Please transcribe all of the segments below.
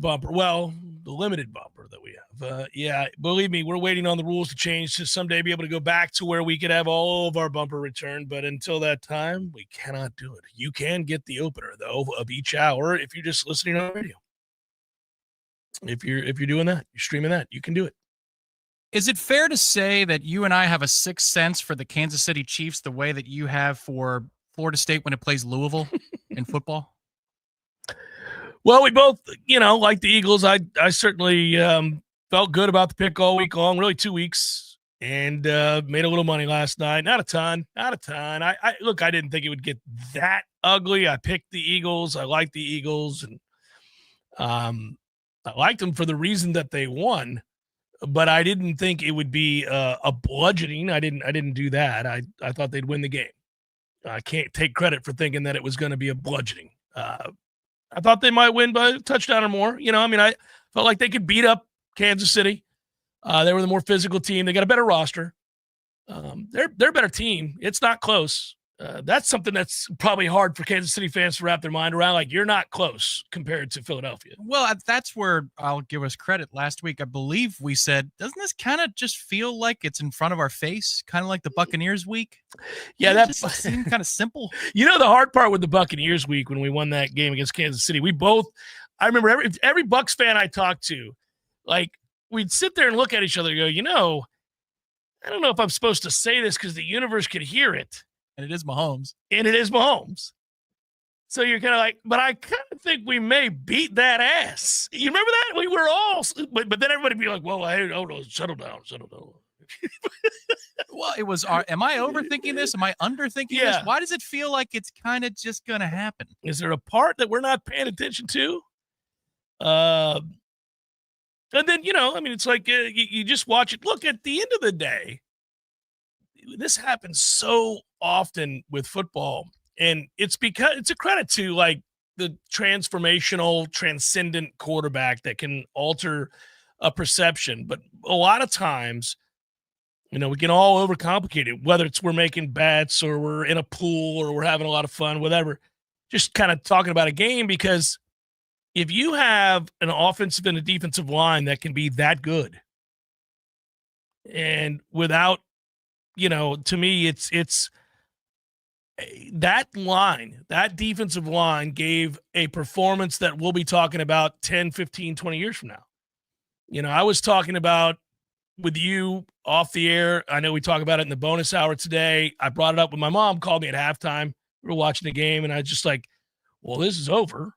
bumper. Well, the limited bumper that we have. Yeah, believe me, we're waiting on the rules to change to someday be able to go back to where we could have all of our bumper returned. But until that time, we cannot do it. You can get the opener, though, of each hour if you're just listening on radio. If you're doing that, you're streaming that, you can do it. Is it fair to say that you and I have a sixth sense for the Kansas City Chiefs the way that you have for Florida State when it plays Louisville in football? Well, we both, like the Eagles, I certainly felt good about the pick all week long, really 2 weeks, and made a little money last night. Not a ton. I look, I didn't think it would get that ugly. I picked the Eagles. I like the Eagles, and I liked them for the reason that they won. But I didn't think it would be a bludgeoning. I didn't do that. I thought they'd win the game. I can't take credit for thinking that it was going to be a bludgeoning. I thought they might win by a touchdown or more. I felt like they could beat up Kansas City. They were the more physical team. They got a better roster. They're a better team. It's not close. That's something that's probably hard for Kansas City fans to wrap their mind around. Like, you're not close compared to Philadelphia. Well, that's where I'll give us credit. Last week, I believe we said, doesn't this kind of just feel like it's in front of our face? Kind of like the Buccaneers week? Yeah, that just seemed kind of simple. The hard part with the Buccaneers week when we won that game against Kansas City, I remember every Bucs fan I talked to, like, we'd sit there and look at each other and go, I don't know if I'm supposed to say this because the universe could hear it. And it is Mahomes. So you're kind of like, but I kind of think we may beat that ass. You remember that? We were all, but then everybody would be like, well, hey, no, settle down. Well, it was, am I overthinking this? Am I underthinking this? Why does it feel like it's kind of just going to happen? Is there a part that we're not paying attention to? And then, it's like you just watch it. Look, at the end of the day, this happens so often with football, and it's because it's a credit to like the transformational, transcendent quarterback that can alter a perception. But a lot of times, we can all overcomplicate it, whether it's we're making bets or we're in a pool or we're having a lot of fun, whatever, just kind of talking about a game. Because if you have an offensive and a defensive line that can be that good, and without, to me, it's that line, that defensive line gave a performance that we'll be talking about 10, 15, 20 years from now. I was talking about with you off the air. I know we talk about it in the bonus hour today. I brought it up when my mom called me at halftime. We were watching the game, and I was just like, well, this is over.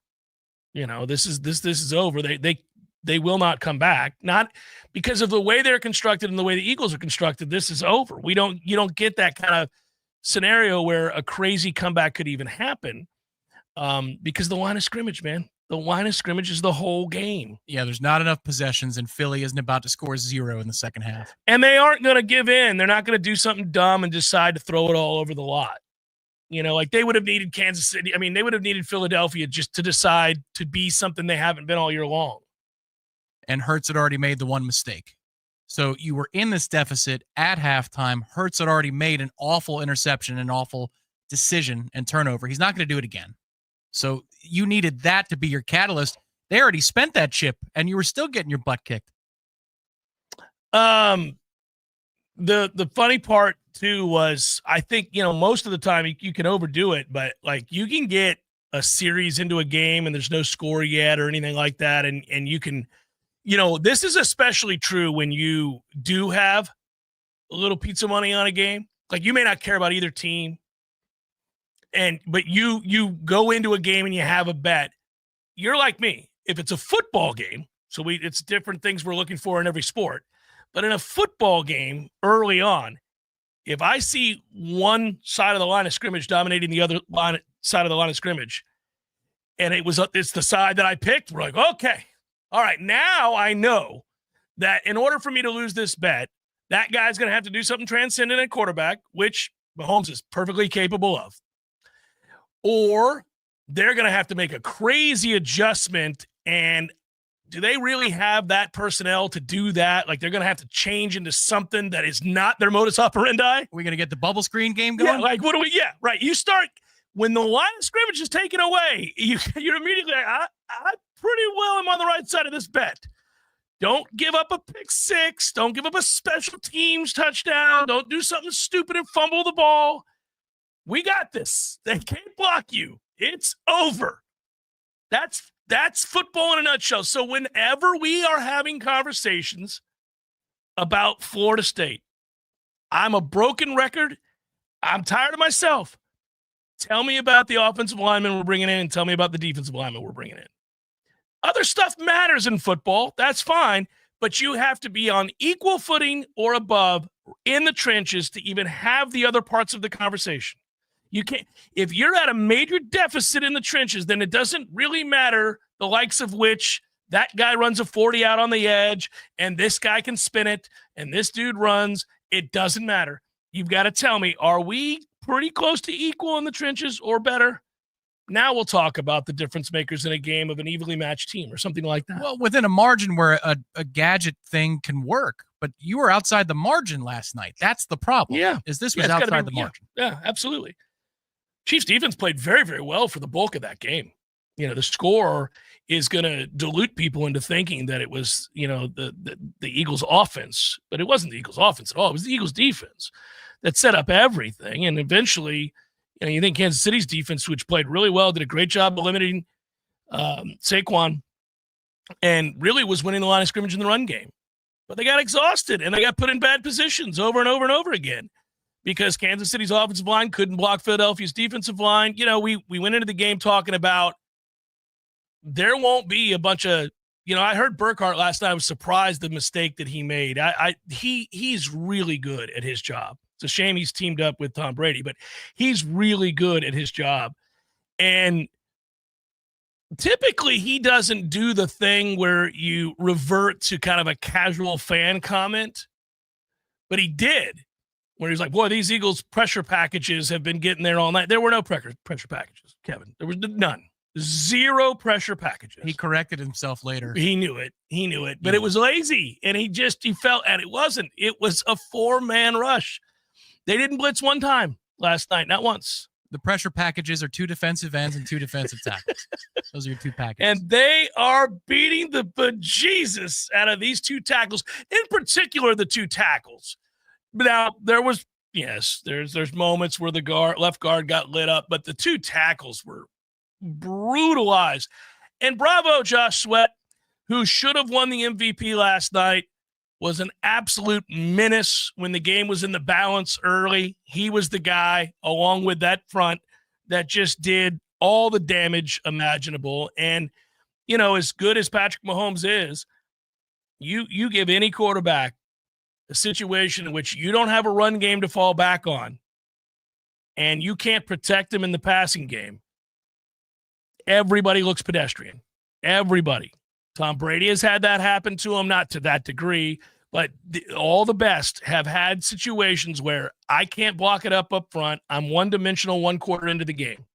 This is over. They will not come back. Not because of the way they're constructed and the way the Eagles are constructed. This is over. You don't get that kind of scenario where a crazy comeback could even happen, because the line of scrimmage, man. The line of scrimmage is the whole game. Yeah, there's not enough possessions, and Philly isn't about to score 0 in the second half. And they aren't going to give in. They're not going to do something dumb and decide to throw it all over the lot. Like they would have needed Kansas City. I mean, they would have needed Philadelphia just to decide to be something they haven't been all year long. And Hurts had already made the one mistake. So you were in this deficit at halftime. Hurts had already made an awful interception, an awful decision and turnover. He's not going to do it again. So you needed that to be your catalyst. They already spent that chip, and you were still getting your butt kicked. The funny part, too, was I think, most of the time you can overdo it, but, like, you can get a series into a game and there's no score yet or anything like that, and you can – this is especially true when you do have a little pizza money on a game. Like, you may not care about either team, but you go into a game and you have a bet. You're like me. If it's a football game, so it's different things we're looking for in every sport. But in a football game early on, if I see one side of the line of scrimmage dominating the other side of the line of scrimmage, and it's the side that I picked, we're like, okay. All right, now I know that in order for me to lose this bet, that guy's going to have to do something transcendent at quarterback, which Mahomes is perfectly capable of. Or they're going to have to make a crazy adjustment, and do they really have that personnel to do that? Like, they're going to have to change into something that is not their modus operandi? Are we going to get the bubble screen game going? Yeah, like, what do we – yeah, right. You start – when the line of scrimmage is taken away, you're immediately like, I pretty well am on the right side of this bet. Don't give up a pick six. Don't give up a special teams touchdown. Don't do something stupid and fumble the ball. We got this. They can't block you. It's over. That's football in a nutshell. So whenever we are having conversations about Florida State, I'm a broken record. I'm tired of myself. Tell me about the offensive lineman we're bringing in and tell me about the defensive lineman we're bringing in. Other stuff matters in football. That's fine. But you have to be on equal footing or above in the trenches to even have the other parts of the conversation. You can't. If you're at a major deficit in the trenches, then it doesn't really matter the likes of which that guy runs a 40 out on the edge and this guy can spin it and this dude runs. It doesn't matter. You've got to tell me, are we pretty close to equal in the trenches or better? Now we'll talk about the difference makers in a game of an evenly matched team or something like that. Well, within a margin where a gadget thing can work, but you were outside the margin last night. That's the problem. Yeah. Is this was outside the margin. Yeah, absolutely. Chiefs defense played very, very well for the bulk of that game. You know, the score is going to dilute people into thinking that it was, you know, the Eagles offense, but it wasn't the Eagles offense at all. It was the Eagles defense that set up everything. And eventually, you know, you think Kansas City's defense, which played really well, did a great job of limiting Saquon and really was winning the line of scrimmage in the run game. But they got exhausted and they got put in bad positions over and over and over again because Kansas City's offensive line couldn't block Philadelphia's defensive line. You know, we went into the game talking about there won't be a bunch of, you know, I heard Burkhardt last night. I was surprised the mistake that he made. He's really good at his job. It's a shame he's teamed up with Tom Brady, but he's really good at his job. And typically he doesn't do the thing where you revert to kind of a casual fan comment, but he did, where he's like, boy, these Eagles pressure packages have been getting there all night. There were no pressure packages, Kevin. There was none. Zero pressure packages. He corrected himself later. He knew it. But it was lazy. And he felt, and it wasn't. It was a 4-man rush. They didn't blitz one time last night, not once. The pressure packages are 2 defensive ends and 2 defensive tackles. Those are your 2 packages. And they are beating the bejesus out of these 2 tackles, in particular the 2 tackles. Now, there was, yes, there's moments where the left guard got lit up, but the 2 tackles were brutalized. And bravo, Josh Sweat, who should have won the MVP last night, was an absolute menace when the game was in the balance early. He was the guy, along with that front, that just did all the damage imaginable. And, you know, as good as Patrick Mahomes is, you give any quarterback a situation in which you don't have a run game to fall back on and you can't protect him in the passing game, everybody looks pedestrian. Everybody. Tom Brady has had that happen to him, not to that degree, but all the best have had situations where I can't block it up front. I'm one-dimensional 1 quarter into the game.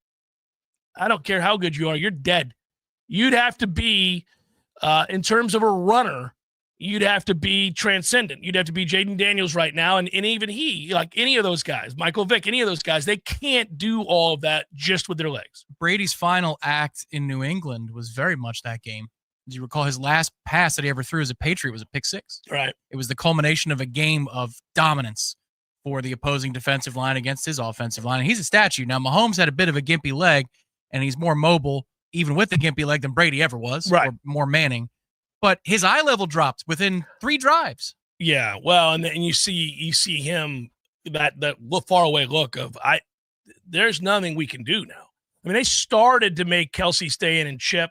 I don't care how good you are. You're dead. You'd have to be, in terms of a runner, you'd have to be transcendent. You'd have to be Jaden Daniels right now, and even he, like any of those guys, Michael Vick, any of those guys, they can't do all of that just with their legs. Brady's final act in New England was very much that game. Do you recall his last pass that he ever threw as a Patriot was a pick 6? Right. It was the culmination of a game of dominance for the opposing defensive line against his offensive line. And he's a statue. Now, Mahomes had a bit of a gimpy leg, and he's more mobile, even with the gimpy leg, than Brady ever was, right, or more Manning. But his eye level dropped within 3 drives. Yeah, well, and you see him, that far away look of, there's nothing we can do now. I mean, they started to make Kelsey stay in and chip.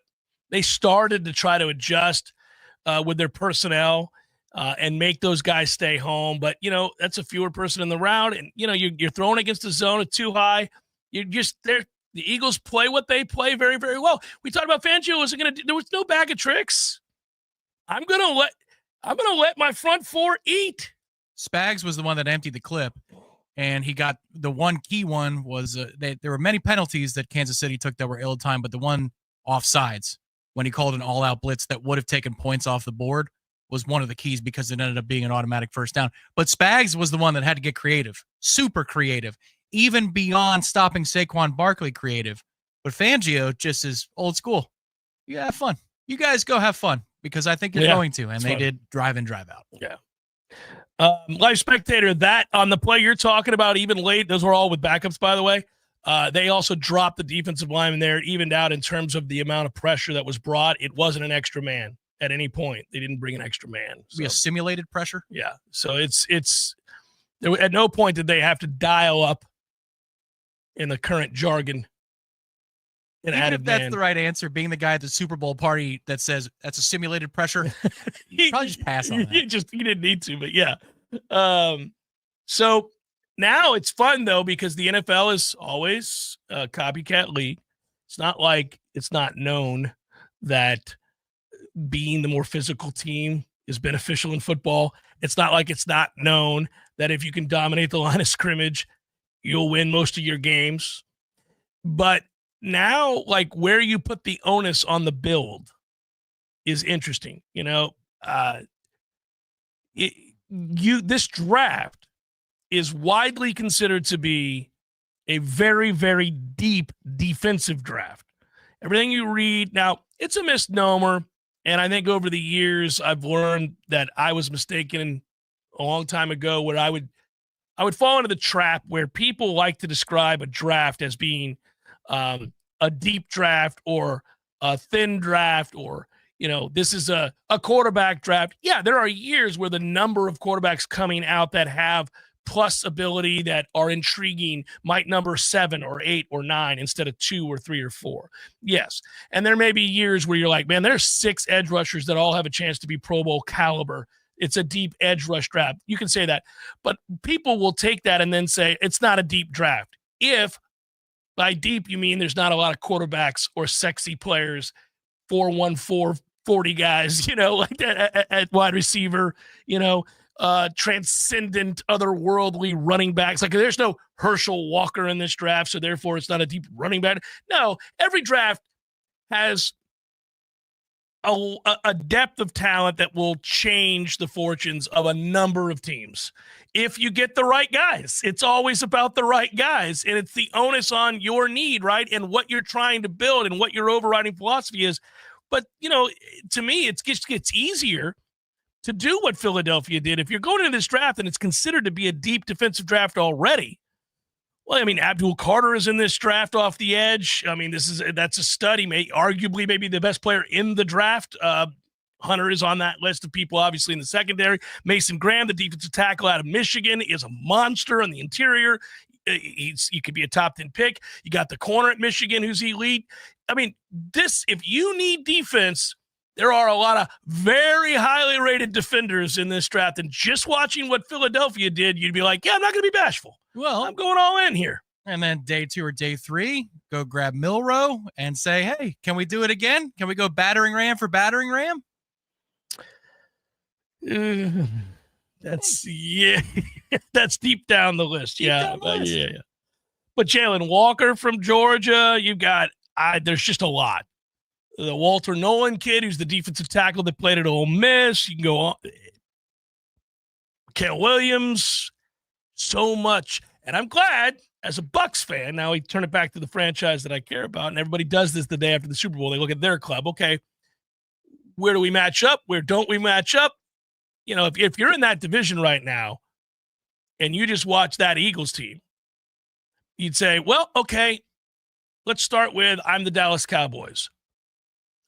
They started to try to adjust with their personnel and make those guys stay home. But, you know, that's a fewer person in the round. And, you know, you're throwing against a zone of too high. You're just there. The Eagles play what they play very, very well. We talked about Fangio wasn't going to do. There was no bag of tricks. I'm going to let my front 4 eat. Spags was the one that emptied the clip. And he got the one key one was there were many penalties that Kansas City took that were ill-timed, but the one offsides, when he called an all-out blitz that would have taken points off the board, was one of the keys because it ended up being an automatic first down. But Spags was the one that had to get creative, super creative, even beyond stopping Saquon Barkley creative. But Fangio just is old school. You have fun. you guys go have fun because I think you're going to. And they fun. did drive in, drive out. Yeah. Live Spectator, that on the play you're talking about, even late, those were all with backups, by the way. They also dropped the defensive lineman there, evened out in terms of the amount of pressure that was brought. It wasn't an extra man at any point. They didn't bring an extra man. So. Be a simulated pressure? Yeah. So it's at no point did they have to dial up in the current jargon. Even if that's the right answer, being the guy at the Super Bowl party that says that's a simulated pressure, you probably just pass on that. You didn't need to, but yeah. So now it's fun, though, because the NFL is always a copycat league. It's not like it's not known that being the more physical team is beneficial in football. It's not like it's not known that if you can dominate the line of scrimmage, you'll win most of your games. But now, like, where you put the onus on the build is interesting. This draft is widely considered to be a very, very deep defensive draft. Everything you read now, it's a misnomer, and I think over the years I've learned that I was mistaken a long time ago, where I would fall into the trap where people like to describe a draft as being a deep draft or a thin draft, or this is a quarterback draft. Yeah, there are years where the number of quarterbacks coming out that have plus ability that are intriguing might number 7 or 8 or 9 instead of 2 or 3 or 4. Yes. And there may be years where you're like, man, there's 6 edge rushers that all have a chance to be Pro Bowl caliber. It's a deep edge rush draft. You can say that, but people will take that and then say it's not a deep draft. If by deep you mean there's not a lot of quarterbacks or sexy players, 4'1", 40 guys, like that at wide receiver, transcendent, otherworldly running backs. Like, there's no Herschel Walker in this draft, so therefore it's not a deep running back. No, every draft has a depth of talent that will change the fortunes of a number of teams. If you get the right guys, it's always about the right guys, and it's the onus on your need, right? And what you're trying to build and what your overriding philosophy is. But, to me, it just gets easier to do what Philadelphia did. If you're going into this draft and it's considered to be a deep defensive draft already, well, I mean, Abdul Carter is in this draft off the edge. I mean, that's a stud. Arguably maybe the best player in the draft. Hunter is on that list of people, obviously, in the secondary. Mason Graham, the defensive tackle out of Michigan, is a monster on the interior. He could be a top 10 pick. You got the corner at Michigan who's elite. I mean, if you need defense, there are a lot of very highly rated defenders in this draft. And just watching what Philadelphia did, you'd be like, yeah, I'm not going to be bashful. Well, I'm going all in here. And then day 2 or day 3, go grab Milroe and say, hey, can we do it again? Can we go battering ram for battering ram? That's deep down the list. Yeah. But Jalen Walker from Georgia, you've got, there's just a lot. The Walter Nolan kid, who's the defensive tackle that played at Ole Miss. You can go on. Cale Williams, so much. And I'm glad, as a Bucs fan, now we turn it back to the franchise that I care about, and everybody does this the day after the Super Bowl. They look at their club. Okay, where do we match up? Where don't we match up? If you're in that division right now and you just watch that Eagles team, you'd say, well, okay, let's start with I'm the Dallas Cowboys.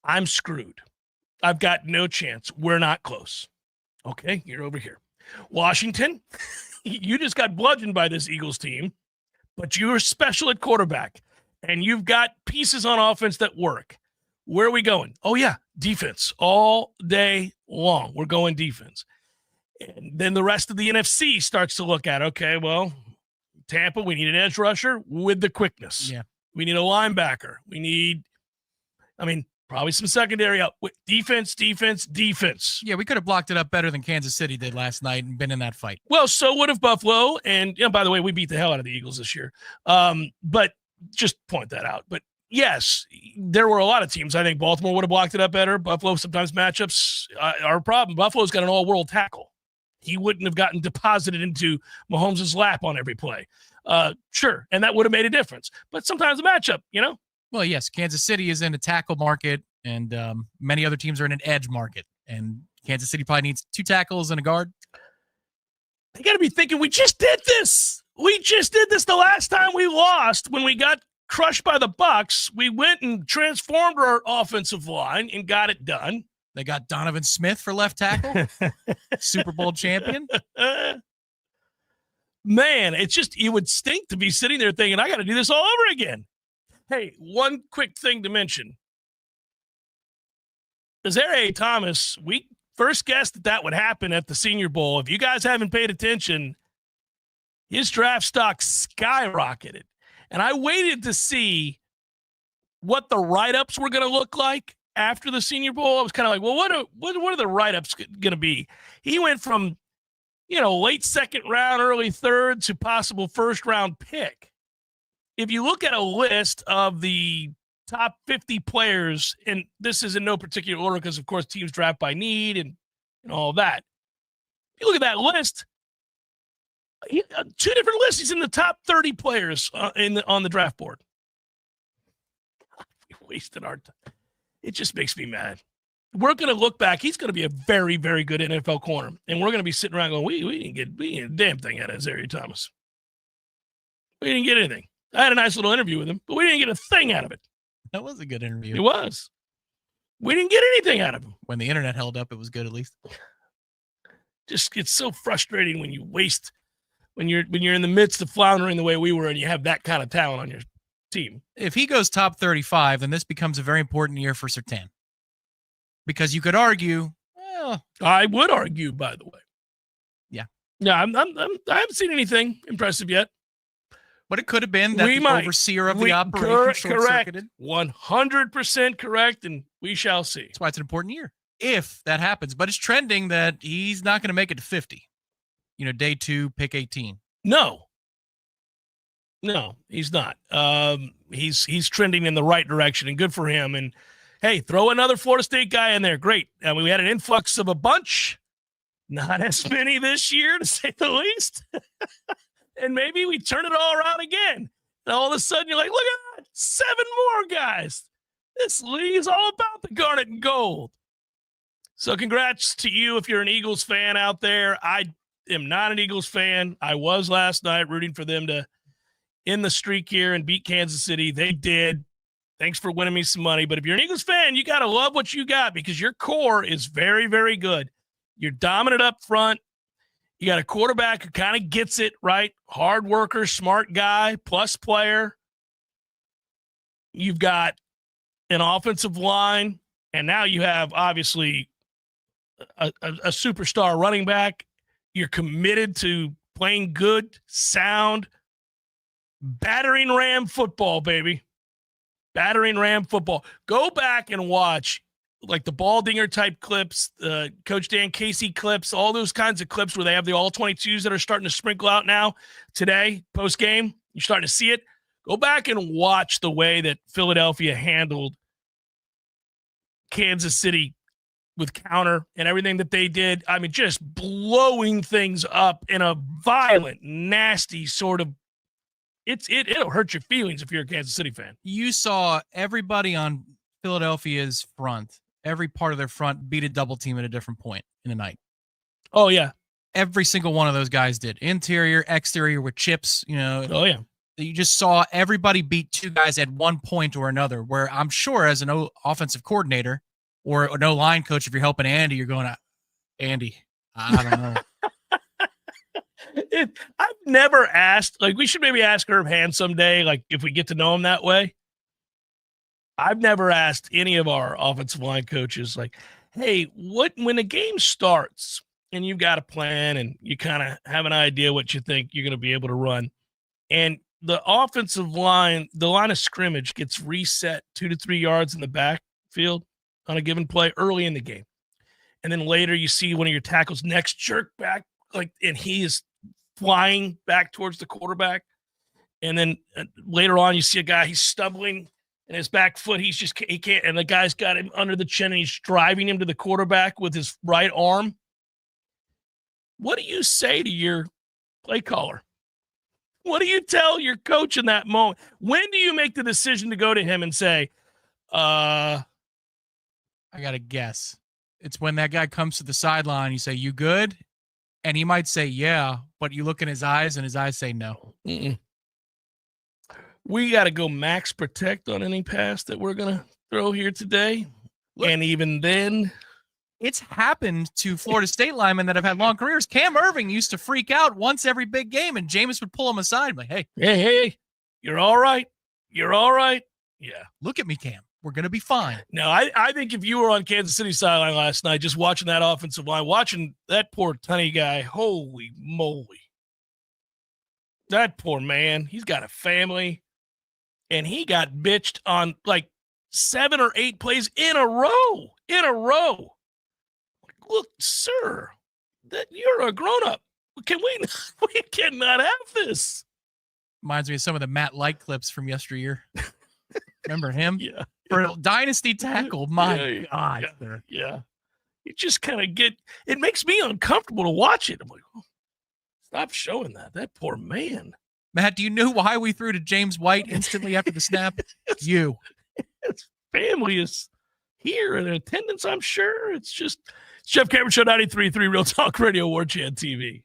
I'm screwed. I've got no chance. We're not close. Okay, you're over here. Washington, you just got bludgeoned by this Eagles team, but you're special at quarterback, and you've got pieces on offense that work. Where are we going? Oh, yeah, defense all day long. We're going defense. And then the rest of the NFC starts to look at, okay, well, Tampa, we need an edge rusher with the quickness. Yeah. We need a linebacker. We need, probably some secondary out. Defense. Yeah, we could have blocked it up better than Kansas City did last night and been in that fight. Well, so would have Buffalo. And, by the way, we beat the hell out of the Eagles this year. But just point that out. But, yes, there were a lot of teams. I think Baltimore would have blocked it up better. Buffalo, sometimes matchups are a problem. Buffalo's got an all-world tackle. He wouldn't have gotten deposited into Mahomes' lap on every play. Sure, and that would have made a difference. But sometimes a matchup, Well, yes, Kansas City is in a tackle market And many other teams are in an edge market. And Kansas City probably needs 2 tackles and a guard. You got to be thinking, we just did this. We just did this the last time we lost when we got crushed by the Bucs. We went and transformed our offensive line and got it done. They got Donovan Smith for left tackle, Super Bowl champion. Man, it's just, it would stink to be sitting there thinking, I got to do this all over again. Hey, one quick thing to mention. Ira Thomas, we first guessed that would happen at the Senior Bowl. If you guys haven't paid attention, his draft stock skyrocketed. And I waited to see what the write-ups were going to look like after the Senior Bowl. I was kind of like, well, what are the write-ups going to be? He went from, late second round, early third to possible first-round pick. If you look at a list of the top 50 players, and this is in no particular order because, of course, teams draft by need and all that. If you look at that list, 2 different lists. He's in the top 30 players on the draft board. We wasted our time. It just makes me mad. We're going to look back. He's going to be a very, very good NFL corner, and we're going to be sitting around going, we didn't get a damn thing out of Ira Thomas. We didn't get anything. I had a nice little interview with him, but we didn't get a thing out of it. That was a good interview. It was. We didn't get anything out of him. When the internet held up, it was good at least. Just it's so frustrating when you waste when you're in the midst of floundering the way we were and you have that kind of talent on your team. If he goes top 35, then this becomes a very important year for Surtain. Because you could argue, well, I would argue, by the way. Yeah. No, I haven't seen anything impressive yet. But it could have been that the overseer of the operation short-circuited. 100% correct, and we shall see. That's why it's an important year, if that happens. But it's trending that he's not going to make it to 50. Day 2, pick 18. No, he's not. He's trending in the right direction, and good for him. And, hey, throw another Florida State guy in there. Great. We had an influx of a bunch. Not as many this year, to say the least. And maybe we turn it all around again. And all of a sudden, you're like, look at that, 7 more guys. This league is all about the garnet and gold. So congrats to you if you're an Eagles fan out there. I am not an Eagles fan. I was last night rooting for them to end the streak here and beat Kansas City. They did. Thanks for winning me some money. But if you're an Eagles fan, you got to love what you got because your core is very, very good. You're dominant up front. You got a quarterback who kind of gets it, right? Hard worker, smart guy, plus player. You've got an offensive line, and now you have, obviously, a superstar running back. You're committed to playing good, sound, battering ram football, baby. Battering ram football. Go back and watch like the Baldinger type clips, Coach Dan Casey clips, all those kinds of clips where they have the all 22s that are starting to sprinkle out now today, post game. You're starting to see it. Go back and watch the way that Philadelphia handled Kansas City with counter and everything that they did. I mean, just blowing things up in a violent, nasty sort of. It'll hurt your feelings if you're a Kansas City fan. You saw everybody on Philadelphia's front. Every part of their front beat a double team at a different point in the night. Oh, yeah. Every single one of those guys did. Interior, exterior with chips, Oh, yeah. You just saw everybody beat 2 guys at one point or another, where I'm sure as an offensive coordinator or an O-line coach, if you're helping Andy, you're going, Andy, I don't know. I've never asked, we should maybe ask Herb Hand someday, if we get to know him that way. I've never asked any of our offensive line coaches, hey, when a game starts and you've got a plan and you kind of have an idea what you think you're going to be able to run, and the offensive line, the line of scrimmage gets reset 2 to 3 yards in the backfield on a given play early in the game. And then later you see one of your tackles next jerk back, and he is flying back towards the quarterback. And then later on you see a guy, he's stumbling, and his back foot, he can't, and the guy's got him under the chin and he's driving him to the quarterback with his right arm. What do you say to your play caller? What do you tell your coach in that moment? When do you make the decision to go to him and say, I got to guess. It's when that guy comes to the sideline, you say, "You good?" And he might say, "Yeah," but you look in his eyes and his eyes say no. Mm-mm. We got to go max protect on any pass that we're going to throw here today. Look, and even then, it's happened to Florida State linemen that have had long careers. Cam Irving used to freak out once every big game, and Jameis would pull him aside, like, hey, you're all right. You're all right. Yeah. Look at me, Cam. We're going to be fine. No, I think if you were on Kansas City sideline last night, just watching that offensive line, watching that poor Tunney guy, holy moly. That poor man, he's got a family, and he got bitched on like 7 or 8 plays in a row. Look, sir, that you're a grown-up. We cannot have this. Reminds me of some of the Matt Light clips from yesteryear. Remember him? Yeah. For a dynasty tackle. My God. Yeah. You just kind of it makes me uncomfortable to watch it. I'm like, oh, stop showing that. That poor man. Matt, do you know why we threw to James White instantly after the snap? You. His family is here in attendance, I'm sure. It's Jeff Cameron Show 93.3 Real Talk Radio, Warchant TV.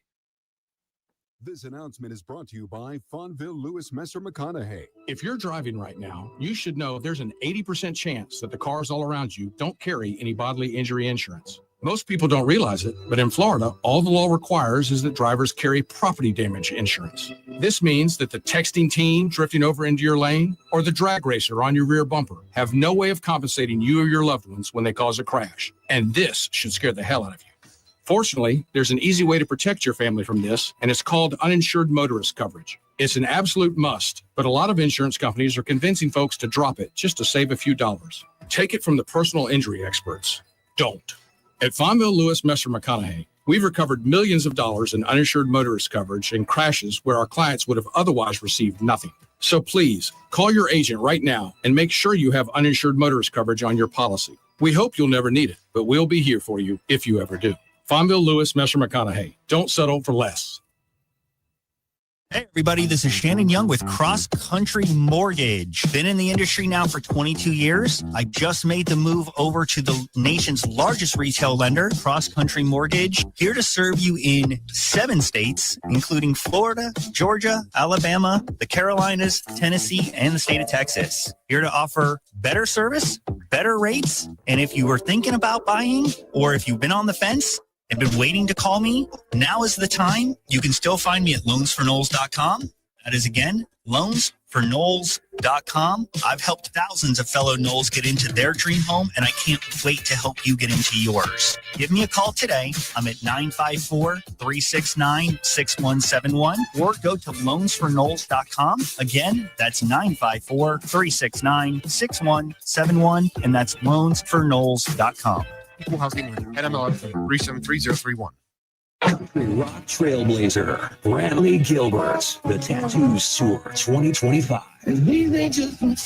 This announcement is brought to you by Fonville Lewis Messer McConaughey. If you're driving right now, you should know there's an 80% chance that the cars all around you don't carry any bodily injury insurance. Most people don't realize it, but in Florida, all the law requires is that drivers carry property damage insurance. This means that the texting teen drifting over into your lane or the drag racer on your rear bumper have no way of compensating you or your loved ones when they cause a crash. And this should scare the hell out of you. Fortunately, there's an easy way to protect your family from this, and it's called uninsured motorist coverage. It's an absolute must, but a lot of insurance companies are convincing folks to drop it just to save a few dollars. Take it from the personal injury experts. Don't. At Fonville Lewis Messer McConaughey, we've recovered millions of dollars in uninsured motorist coverage in crashes where our clients would have otherwise received nothing. So please, call your agent right now and make sure you have uninsured motorist coverage on your policy. We hope you'll never need it, but we'll be here for you if you ever do. Fonville Lewis Messer McConaughey. Don't settle for less. Hey, everybody, this is Shannon Young with Cross Country Mortgage. Been in the industry now for 22 years. I just made the move over to the nation's largest retail lender, Cross Country Mortgage, here to serve you in 7 states, including Florida, Georgia, Alabama, the Carolinas, Tennessee, and the state of Texas. Here to offer better service, better rates, and if you were thinking about buying or if you've been on the fence and been waiting to call me, now is the time. You can still find me at loansforknowles.com. That is, again, loansforknowles.com. I've helped thousands of fellow Knowles get into their dream home, and I can't wait to help you get into yours. Give me a call today. I'm at 954-369-6171, or go to loansforknowles.com. Again, that's 954-369-6171, and that's loansforknowles.com. Equal housing lender. NMLS 373031. Country rock trailblazer, Bradley Gilbert, the Tattoos Tour 2025. These angels from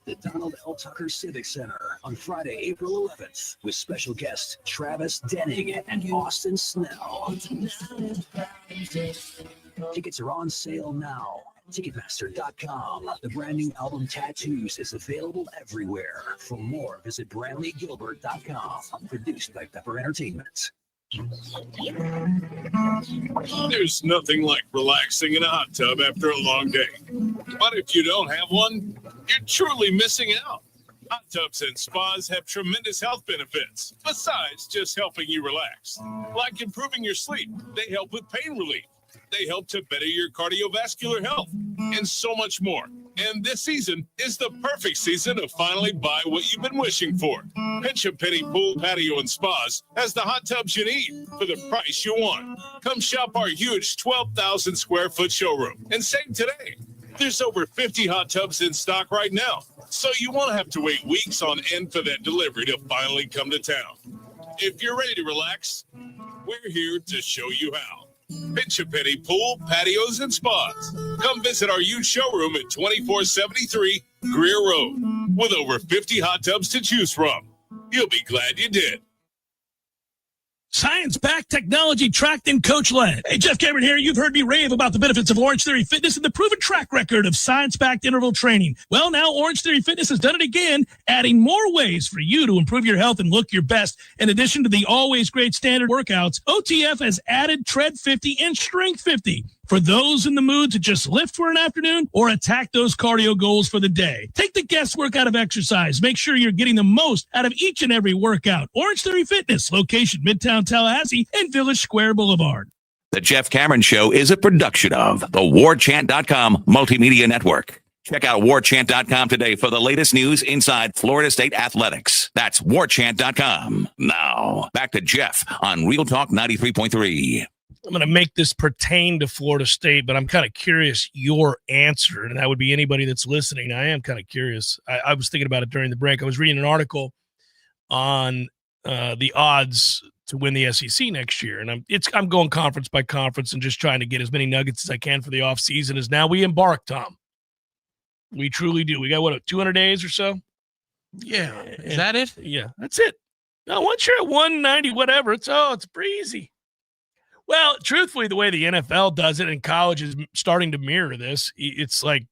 the Donald L. Tucker Civic Center on Friday, April 11th, with special guests Travis Denning and Austin Snell. Tickets are on sale now. Ticketmaster.com. The brand new album Tattoos is available everywhere. For more, visit BradleyGilbert.com. Produced by Pepper Entertainment. There's nothing like relaxing in a hot tub after a long day. But if you don't have one, you're truly missing out. Hot tubs and spas have tremendous health benefits, besides just helping you relax. Like improving your sleep, they help with pain relief. They help to better your cardiovascular health, and so much more. And this season is the perfect season to finally buy what you've been wishing for. Pinch a Penny Pool, Patio, and Spas has the hot tubs you need for the price you want. Come shop our huge 12,000 square foot showroom and save today. There's over 50 hot tubs in stock right now, so you won't have to wait weeks on end for that delivery to finally come to town. If you're ready to relax, we're here to show you how. Pinch a Penny Pool, Patios, and Spas. Come visit our huge showroom at 2473 Greer Road with over 50 hot tubs to choose from. You'll be glad you did. Science-backed, technology-tracked, and coach-led. Hey, Jeff Cameron here. You've heard me rave about the benefits of Orange Theory Fitness and the proven track record of science-backed interval training. Well, now Orange Theory Fitness has done it again, adding more ways for you to improve your health and look your best. In addition to the always great standard workouts, OTF has added Tread 50 and Strength 50 for those in the mood to just lift for an afternoon or attack those cardio goals for the day. Take the guesswork out of exercise. Make sure you're getting the most out of each and every workout. Orange Theory Fitness, location Midtown Tallahassee and Village Square Boulevard. The Jeff Cameron Show is a production of the Warchant.com Multimedia Network. Check out Warchant.com today for the latest news inside Florida State athletics. That's Warchant.com. Now, back to Jeff on Real Talk 93.3. I'm going to make this pertain to Florida State, but I'm kind of curious your answer, and that would be anybody that's listening. I am kind of curious. I was thinking about it during the break. I was reading an article on the odds to win the SEC next year, and I'm going conference by conference and just trying to get as many nuggets as I can for the offseason as now we embark, Tom. We truly do. We got, 200 days or so? Yeah. Is that it? Yeah, that's it. Now, once you're at 190, whatever, it's breezy. Well, truthfully, the way the NFL does it and college is starting to mirror this. It's like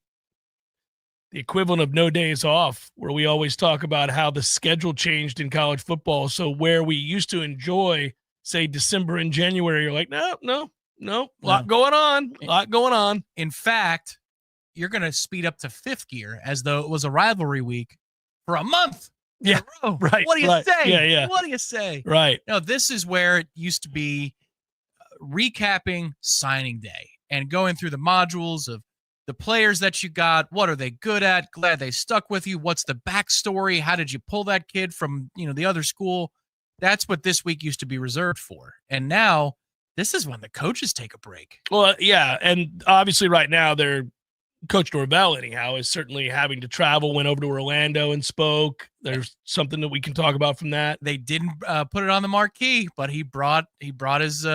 the equivalent of no days off, where we always talk about how the schedule changed in college football. So where we used to enjoy, say, December and January, you're like, no, lot going on. In fact, you're going to speed up to fifth gear as though it was a rivalry week for a month. Yeah, right. What do you say? Yeah. What do you say? Right. No, this is where it used to be recapping signing day and going through the modules of the players that you got. What are they good at? Glad they stuck with you. What's the backstory? How did you pull that kid from, the other school? That's what this week used to be reserved for. And now this is when the coaches take a break. Well, yeah. And obviously right now Coach Norvell, anyhow, is certainly having to travel, went over to Orlando and spoke. There's something that we can talk about from that. They didn't put it on the marquee, but he brought his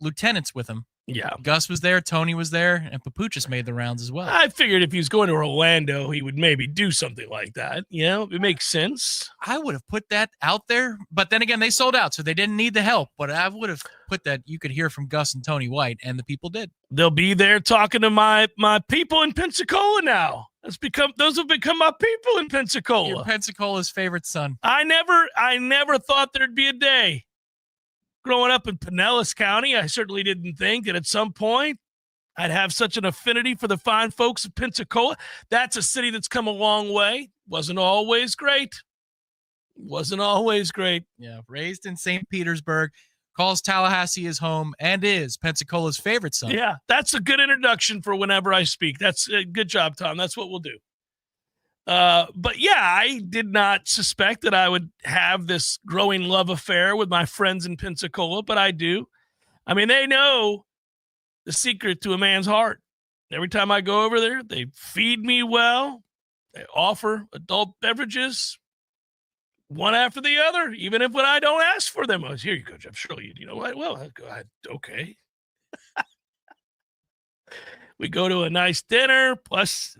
lieutenants with him. Yeah. Gus was there, Tony was there, and Papuchis made the rounds as well. I figured if he was going to Orlando, he would maybe do something like that. It makes sense. I would have put that out there, but then again, they sold out, so they didn't need the help. But I would have put that you could hear from Gus and Tony White, and the people did. They'll be there talking to my people in Pensacola now. Those have become my people in Pensacola. Your Pensacola's favorite son. I never thought there'd be a day. Growing up in Pinellas County, I certainly didn't think that at some point I'd have such an affinity for the fine folks of Pensacola. That's a city that's come a long way. Wasn't always great. Yeah, raised in St. Petersburg, calls Tallahassee his home, and is Pensacola's favorite son. Yeah, that's a good introduction for whenever I speak. That's a good job, Tom. That's what we'll do. But yeah, I did not suspect that I would have this growing love affair with my friends in Pensacola, but I do. I mean, they know the secret to a man's heart. Every time I go over there, they feed me well. They offer adult beverages, one after the other, even if when I don't ask for them. Here you go, Jeff. Surely you know what? Well, go ahead. Okay. We go to a nice dinner, plus,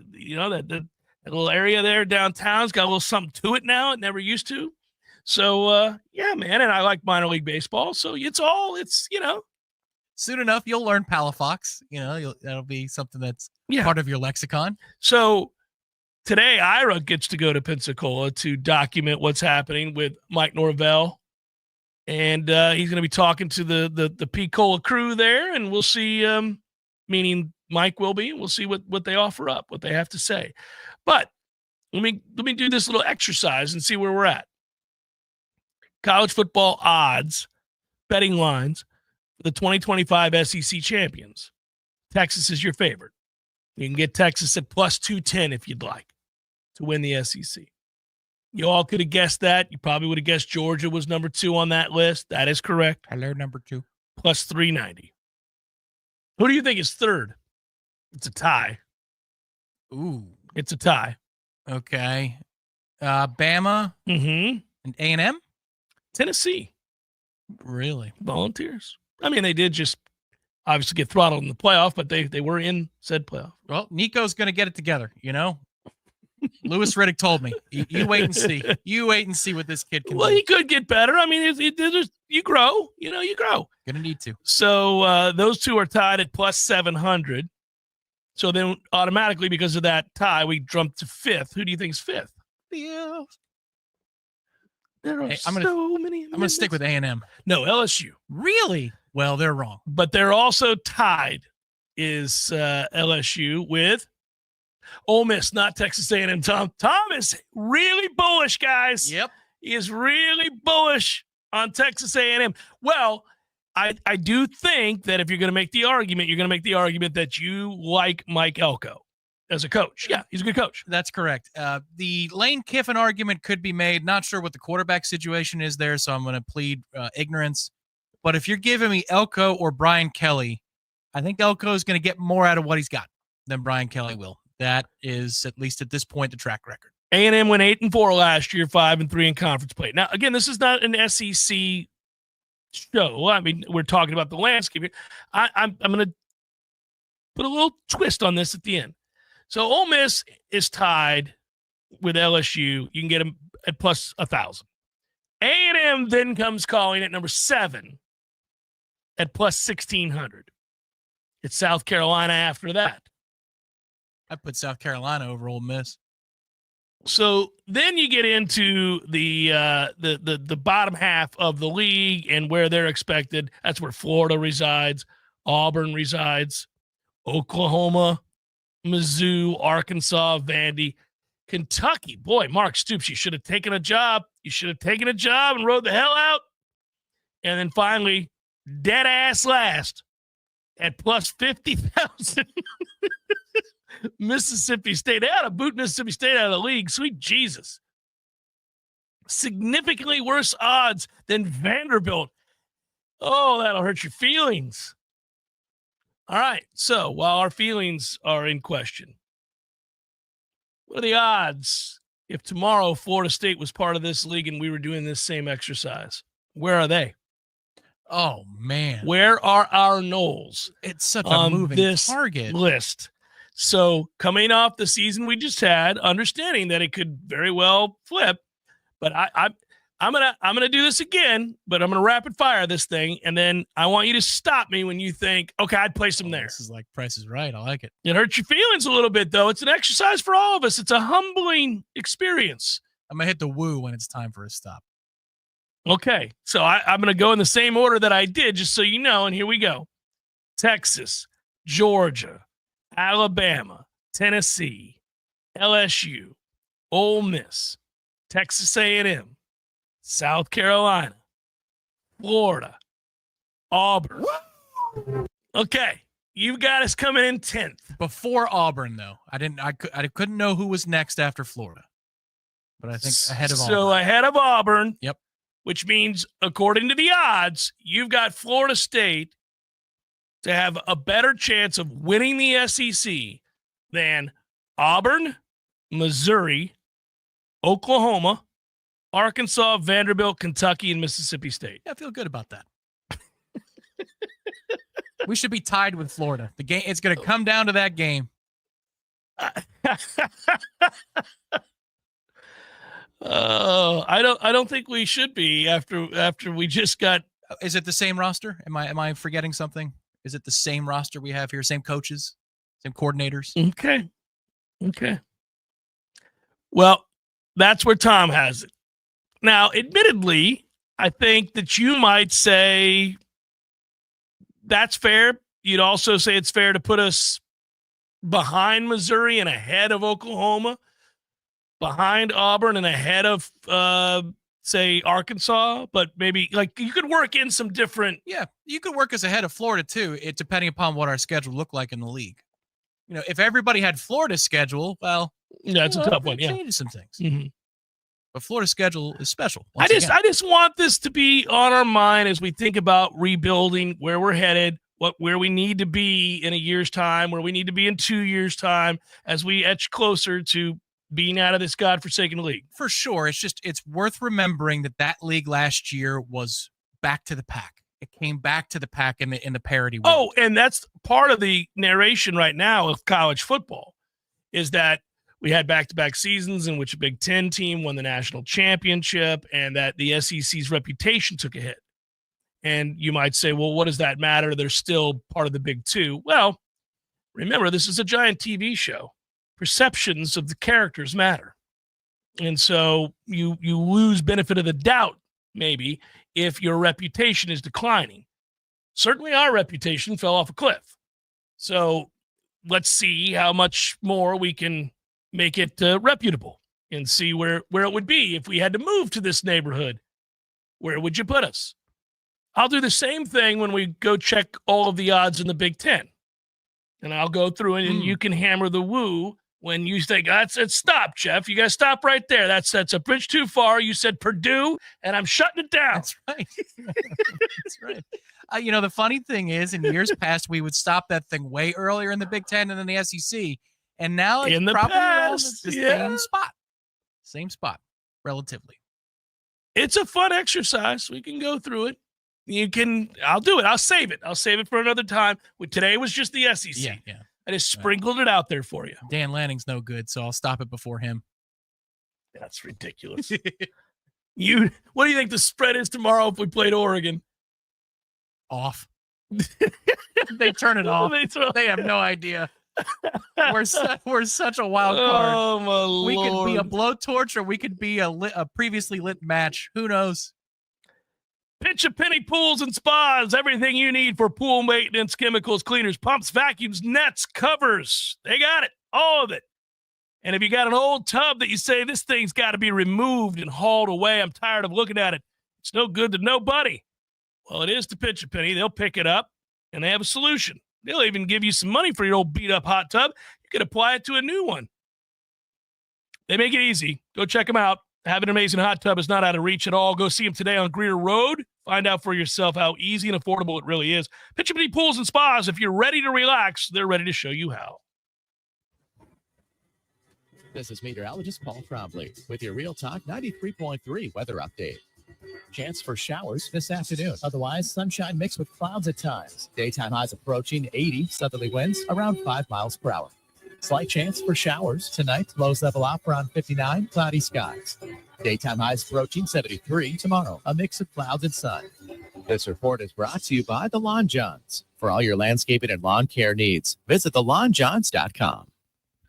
that little area there downtown's got a little something to it now. It never used to. So, yeah, man. And I like minor league baseball. So soon enough, you'll learn Palafox. That'll be something that's part of your lexicon. So today, Ira gets to go to Pensacola to document what's happening with Mike Norvell. And he's going to be talking to the P-Cola crew there. And we'll see, meaning Mike will be. We'll see what they offer up, what they have to say. But let me do this little exercise and see where we're at. College football odds, betting lines for the 2025 SEC champions. Texas is your favorite. You can get Texas at plus 210 if you'd like to win the SEC. You all could have guessed that. You probably would have guessed Georgia was number 2 on that list. That is correct. Hello, number 2. Plus 390. Who do you think is third? It's a tie. Ooh. It's a tie. Okay. Bama and A&M? Tennessee. Really? Volunteers. I mean, they did just obviously get throttled in the playoff, but they were in said playoff. Well, Nico's going to get it together, Lewis Riddick told me. You wait and see. You wait and see what this kid can Well, do. he could get better. I mean, you grow. You grow. Gonna need to. So those two are tied at plus 700. So then automatically, because of that tie, we jumped to fifth. Who do you think is fifth? Yeah. There are I'm gonna stick with A&M. No, LSU. Really? Well, they're wrong. But they're also tied is LSU with Ole Miss, not Texas A&M. Tom is really bullish, guys. Yep. He is really bullish on Texas A&M. Well, I do think that if you're going to make the argument, you're going to make the argument that you like Mike Elko as a coach. Yeah, he's a good coach. That's correct. The Lane Kiffin argument could be made. Not sure what the quarterback situation is there, so I'm going to plead ignorance. But if you're giving me Elko or Brian Kelly, I think Elko is going to get more out of what he's got than Brian Kelly will. That is, at least at this point, the track record. A&M went 8-4 last year, 5-3 in conference play. Now, again, this is not an SEC show. I mean, we're talking about the landscape here. I'm going to put a little twist on this at the end. So Ole Miss is tied with LSU. You can get them at plus 1,000. A&M then comes calling at number 7 at plus 1,600. It's South Carolina after that. I put South Carolina over Ole Miss. So then you get into the bottom half of the league and where they're expected. That's where Florida resides, Auburn resides, Oklahoma, Mizzou, Arkansas, Vandy, Kentucky. Boy, Mark Stoops, you should have taken a job. You should have taken a job and rode the hell out. And then finally, dead ass last at plus 50,000. Mississippi State. They ought to boot Mississippi State out of the league. Sweet Jesus. Significantly worse odds than Vanderbilt. Oh, that'll hurt your feelings. All right. So while our feelings are in question, what are the odds if tomorrow Florida State was part of this league and we were doing this same exercise? Where are they? Oh, man. Where are our Noles? It's such a moving this target list. So coming off the season we just had, understanding that it could very well flip, but I'm gonna do this again, but I'm gonna rapid fire this thing, and then I want you to stop me when you think, okay, I'd place them there. This is like Price is Right. I like it. It hurts your feelings a little bit, though. It's an exercise for all of us. It's a humbling experience. I'm gonna hit the woo when it's time for a stop. Okay, so I'm gonna go in the same order that I did, just so you know, and here we go: Texas, Georgia, Alabama, Tennessee, LSU, Ole Miss, Texas A&M, South Carolina, Florida, Auburn. Okay, you got us coming in 10th. Before Auburn, though, I couldn't know who was next after Florida, but I think ahead of Auburn. So ahead of Auburn. Yep. Which means, according to the odds, you've got Florida State to have a better chance of winning the SEC than Auburn, Missouri, Oklahoma, Arkansas, Vanderbilt, Kentucky, and Mississippi State. Yeah, I feel good about that. We should be tied with Florida. The game, it's going to come down to that game. I don't think we should be after we just got. Is it the same roster? Am I forgetting something? Is it the same roster we have here? Same coaches, same coordinators? Okay. Well, that's where Tom has it. Now, admittedly, I think that you might say that's fair. You'd also say it's fair to put us behind Missouri and ahead of Oklahoma, behind Auburn and ahead of, say, Arkansas, but maybe like you could work in some different. Yeah, you could work us ahead of Florida too, depending upon what our schedule looked like in the league. You know, if everybody had Florida's schedule, well, yeah, it's a tough one. Yeah, changes some things. Mm-hmm. But Florida's schedule is special. I just want this to be on our mind as we think about rebuilding, where we're headed, where we need to be in a year's time, where we need to be in 2 years' time, as we etch closer to being out of this godforsaken league. For sure. It's worth remembering that league last year was back to the pack. It came back to the pack in the parity world. Oh, and that's part of the narration right now of college football is that we had back-to-back seasons in which a Big Ten team won the national championship and that the SEC's reputation took a hit. And you might say, well, what does that matter? They're still part of the Big Two. Well, remember, this is a giant TV show. Perceptions of the characters matter. And so you lose benefit of the doubt, maybe, if your reputation is declining. Certainly our reputation fell off a cliff. So let's see how much more we can make it reputable and see where it would be if we had to move to this neighborhood. Where would you put us? I'll do the same thing when we go check all of the odds in the Big Ten. And I'll go through it, and you can hammer the woo when you think, stop, Jeff. You got to stop right there. That's a bridge too far. You said Purdue, and I'm shutting it down. That's right. That's right. The funny thing is, in years past, we would stop that thing way earlier in the Big Ten and then the SEC. And now it's in the probably past, the same spot. Same spot, relatively. It's a fun exercise. We can go through it. I'll do it. I'll save it. I'll save it for another time. Today was just the SEC. Yeah. I just sprinkled it out there for you. Dan Lanning's no good, so I'll stop it before him. That's ridiculous. What do you think the spread is tomorrow if we played Oregon? Off. They turn it off. They have no idea. We're such a wild card. Oh, my Lord. We could be a blowtorch, or we could be a previously lit match. Who knows? Pitch a Penny Pools and Spas. Everything you need for pool maintenance, chemicals, cleaners, pumps, vacuums, nets, covers. They got it. All of it. And if you got an old tub that you say this thing's got to be removed and hauled away, I'm tired of looking at it. It's no good to nobody. Well, it is to Pitch a Penny. They'll pick it up, and they have a solution. They'll even give you some money for your old beat-up hot tub. You could apply it to a new one. They make it easy. Go check them out. Having an amazing hot tub is not out of reach at all. Go see them today on Greer Road. Find out for yourself how easy and affordable it really is. Pitch a Penny Pools and Spas. If you're ready to relax, they're ready to show you how. This is meteorologist Paul Trombley with your Real Talk 93.3 weather update. Chance for showers this afternoon. Otherwise, sunshine mixed with clouds at times. Daytime highs approaching 80, southerly winds around 5 miles per hour. Slight chance for showers tonight. Lows level off around 59, cloudy skies. Daytime highs approaching 73 tomorrow. A mix of clouds and sun. This report is brought to you by The Lawn Johns. For all your landscaping and lawn care needs, visit thelawnjohns.com.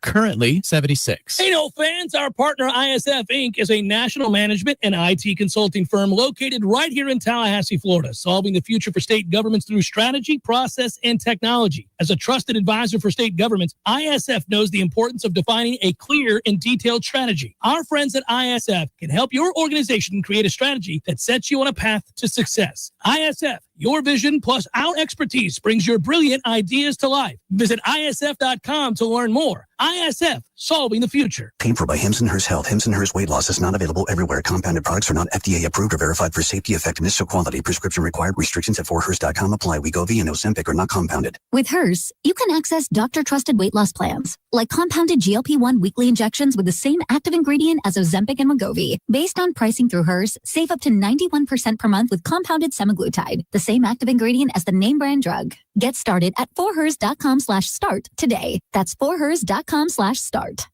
Currently 76. Hey, no fans, our partner ISF Inc. is a national management and IT consulting firm located right here in Tallahassee, Florida, solving the future for state governments through strategy, process, and technology. As a trusted advisor for state governments, ISF knows the importance of defining a clear and detailed strategy. Our friends at ISF can help your organization create a strategy that sets you on a path to success. ISF, your vision plus our expertise brings your brilliant ideas to life. Visit ISF.com to learn more. ISF, solving the future. Paid for by Hims & Hers Health. Hims & Hers Weight Loss is not available everywhere. Compounded products are not FDA approved or verified for safety, effectiveness, or quality. Prescription required. Restrictions at forhers.com apply. Wegovy and Ozempic are not compounded. With Hers, you can access doctor-trusted weight loss plans, like compounded GLP-1 weekly injections with the same active ingredient as Ozempic and Wegovy. Based on pricing through Hers, save up to 91% per month with compounded semaglutide, the same active ingredient as the name brand drug. Get started at forhers.com/start today. That's forhers.com/start.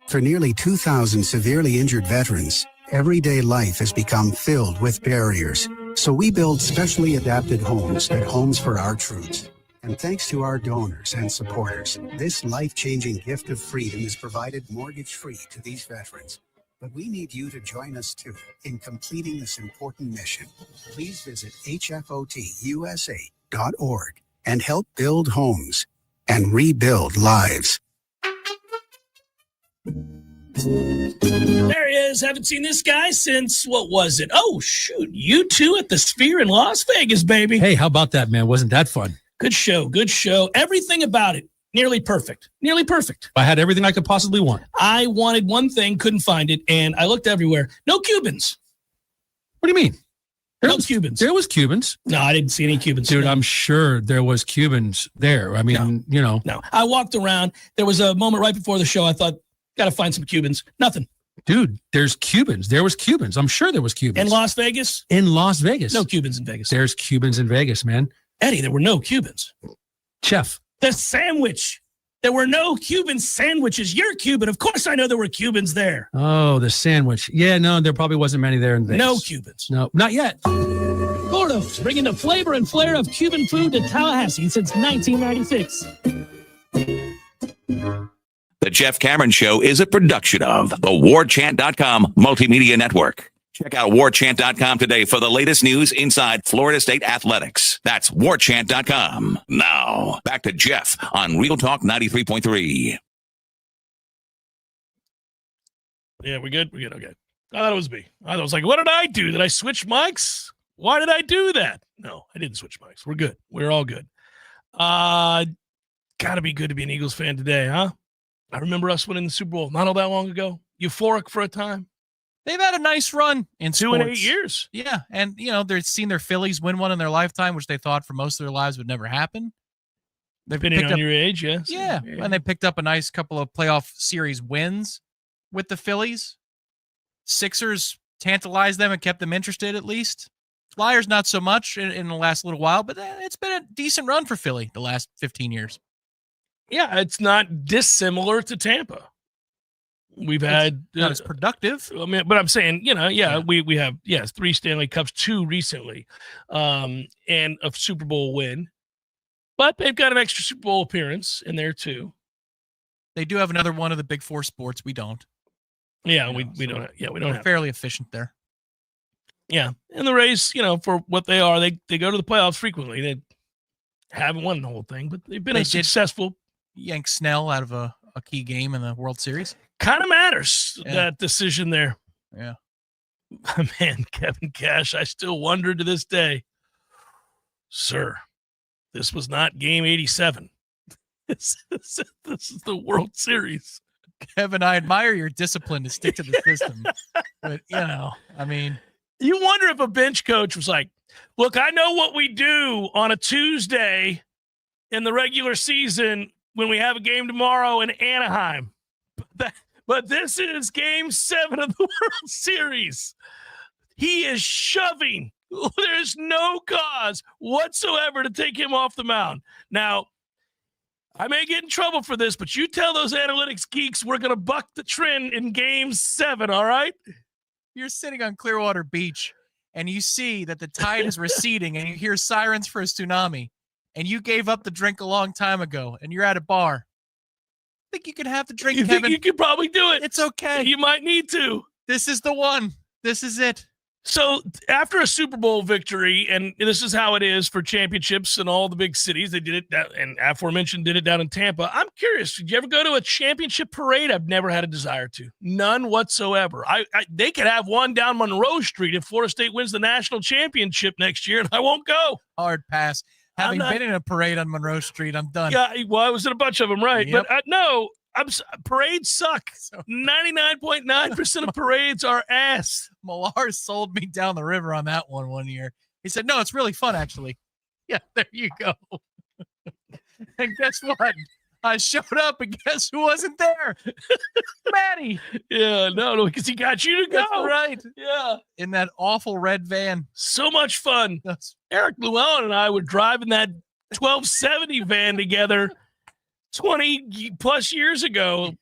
For nearly 2,000 severely injured veterans, everyday life has become filled with barriers. So we build specially adapted homes at Homes for Our Troops. And thanks to our donors and supporters, this life-changing gift of freedom is provided mortgage-free to these veterans. But we need you to join us, too, in completing this important mission. Please visit hfotusa.org and help build homes and rebuild lives. There he is. Haven't seen this guy since, what was it? Oh, shoot. You two at the Sphere in Las Vegas, baby. Hey, how about that, man? Wasn't that fun? Good show. Good show. Everything about it. Nearly perfect. Nearly perfect. I had everything I could possibly want. I wanted one thing, couldn't find it, and I looked everywhere. No Cubans. What do you mean? No Cubans. There was Cubans. No, I didn't see any Cubans. Dude, I'm sure there was Cubans there. I mean, No, I walked around. There was a moment right before the show. I thought, got to find some Cubans. Nothing. Dude, there's Cubans. There was Cubans. I'm sure there was Cubans. In Las Vegas? In Las Vegas. No Cubans in Vegas. There's Cubans in Vegas, man. Eddie, there were no Cubans. Chef. The sandwich. There were no Cuban sandwiches. You're Cuban. Of course I know there were Cubans there. Oh, the sandwich. Yeah, no, there probably wasn't many there in Vegas. No Cubans. No, not yet. Gordo's, bringing the flavor and flair of Cuban food to Tallahassee since 1996. The Jeff Cameron Show is a production of the Warchant.com multimedia network. Check out Warchant.com today for the latest news inside Florida State athletics. That's Warchant.com. Now, back to Jeff on Real Talk 93.3. Yeah, we good? We good? Okay. I thought it was me. I was like, what did I do? Did I switch mics? Why did I do that? No, I didn't switch mics. We're good. We're all good. Gotta be good to be an Eagles fan today, huh? I remember us winning the Super Bowl not all that long ago. Euphoric for a time. They've had a nice run in 2 sports. and 8 years. Yeah, and they've seen their Phillies win one in their lifetime, which they thought for most of their lives would never happen. They've Depending picked on up, your age, yes. yeah, and they picked up a nice couple of playoff series wins with the Phillies. Sixers tantalized them and kept them interested at least. Flyers not so much in the last little while, but it's been a decent run for Philly the last 15 years. Yeah, it's not dissimilar to Tampa. We've had not as productive. I mean, but I'm saying, we have 3 Stanley Cups, 2 recently, and a Super Bowl win. But they've got an extra Super Bowl appearance in there too. They do have another one of the big 4 sports. We don't. Yeah, we don't. Yeah, we don't. We're have fairly efficient there. Yeah, and the Rays, for what they are, they go to the playoffs frequently. They haven't won the whole thing, but they've been successful. Yank Snell out of a key game in the World Series. Kind of matters, that decision there. Yeah. Man, Kevin Cash, I still wonder to this day, sir, this was not game 87. This is the World Series. Kevin, I admire your discipline to stick to the system. But, I mean. You wonder if a bench coach was like, look, I know what we do on a Tuesday in the regular season when we have a game tomorrow in Anaheim. But this is game 7 of the World Series. He is shoving. There's no cause whatsoever to take him off the mound. Now, I may get in trouble for this, but you tell those analytics geeks we're going to buck the trend in game 7, all right? You're sitting on Clearwater Beach, and you see that the tide is receding, and you hear sirens for a tsunami, and you gave up the drink a long time ago, and you're at a bar. I think you can have the drink, Kevin. Think you could probably do it. It's okay. You might need to. This is the one. This is it. So after a Super Bowl victory, and this is how it is for championships in all the big cities, they did it, and aforementioned did it down in Tampa. I'm curious, did you ever go to a championship parade? I've never had a desire to. None whatsoever. They could have one down Monroe Street if Florida State wins the national championship next year, and I won't go. Hard pass. Having been in a parade on Monroe Street, I'm done. Yeah, well, I was in a bunch of them, right? Yep. But no, parades suck. 99.9% of parades are ass. Millar sold me down the river on that one year. He said, no, it's really fun, actually. Yeah, there you go. And guess what? I showed up, and guess who wasn't there? Matty. Yeah, no, because he got you to go. That's right. Yeah. In that awful red van. So much fun. Eric Llewellyn and I were driving that 1270 van together 20 plus years ago.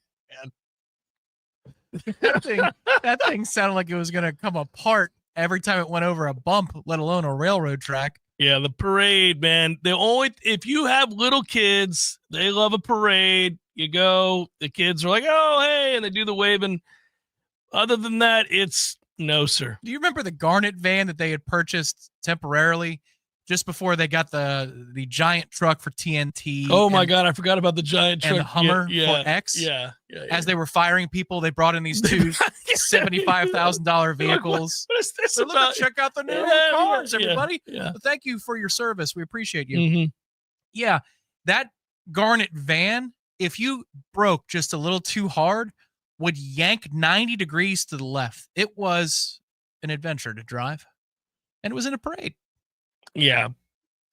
That thing sounded like it was going to come apart every time it went over a bump, let alone a railroad track. Yeah, the parade, man. If you have little kids, they love a parade. You go, the kids are like, oh, hey, and they do the waving. Other than that, it's no, sir. Do you remember the Garnet van that they had purchased temporarily just before they got the giant truck for TNT? Oh, my God, I forgot about the giant truck. And the Hummer for X? Yeah. As they were firing people, they brought in these two $75,000 vehicles. What is this so about? Check out the new cars, everybody. Yeah. But thank you for your service. We appreciate you. Mm-hmm. Yeah, that Garnet van, if you broke just a little too hard, would yank 90 degrees to the left. It was an adventure to drive. And it was in a parade. Yeah. A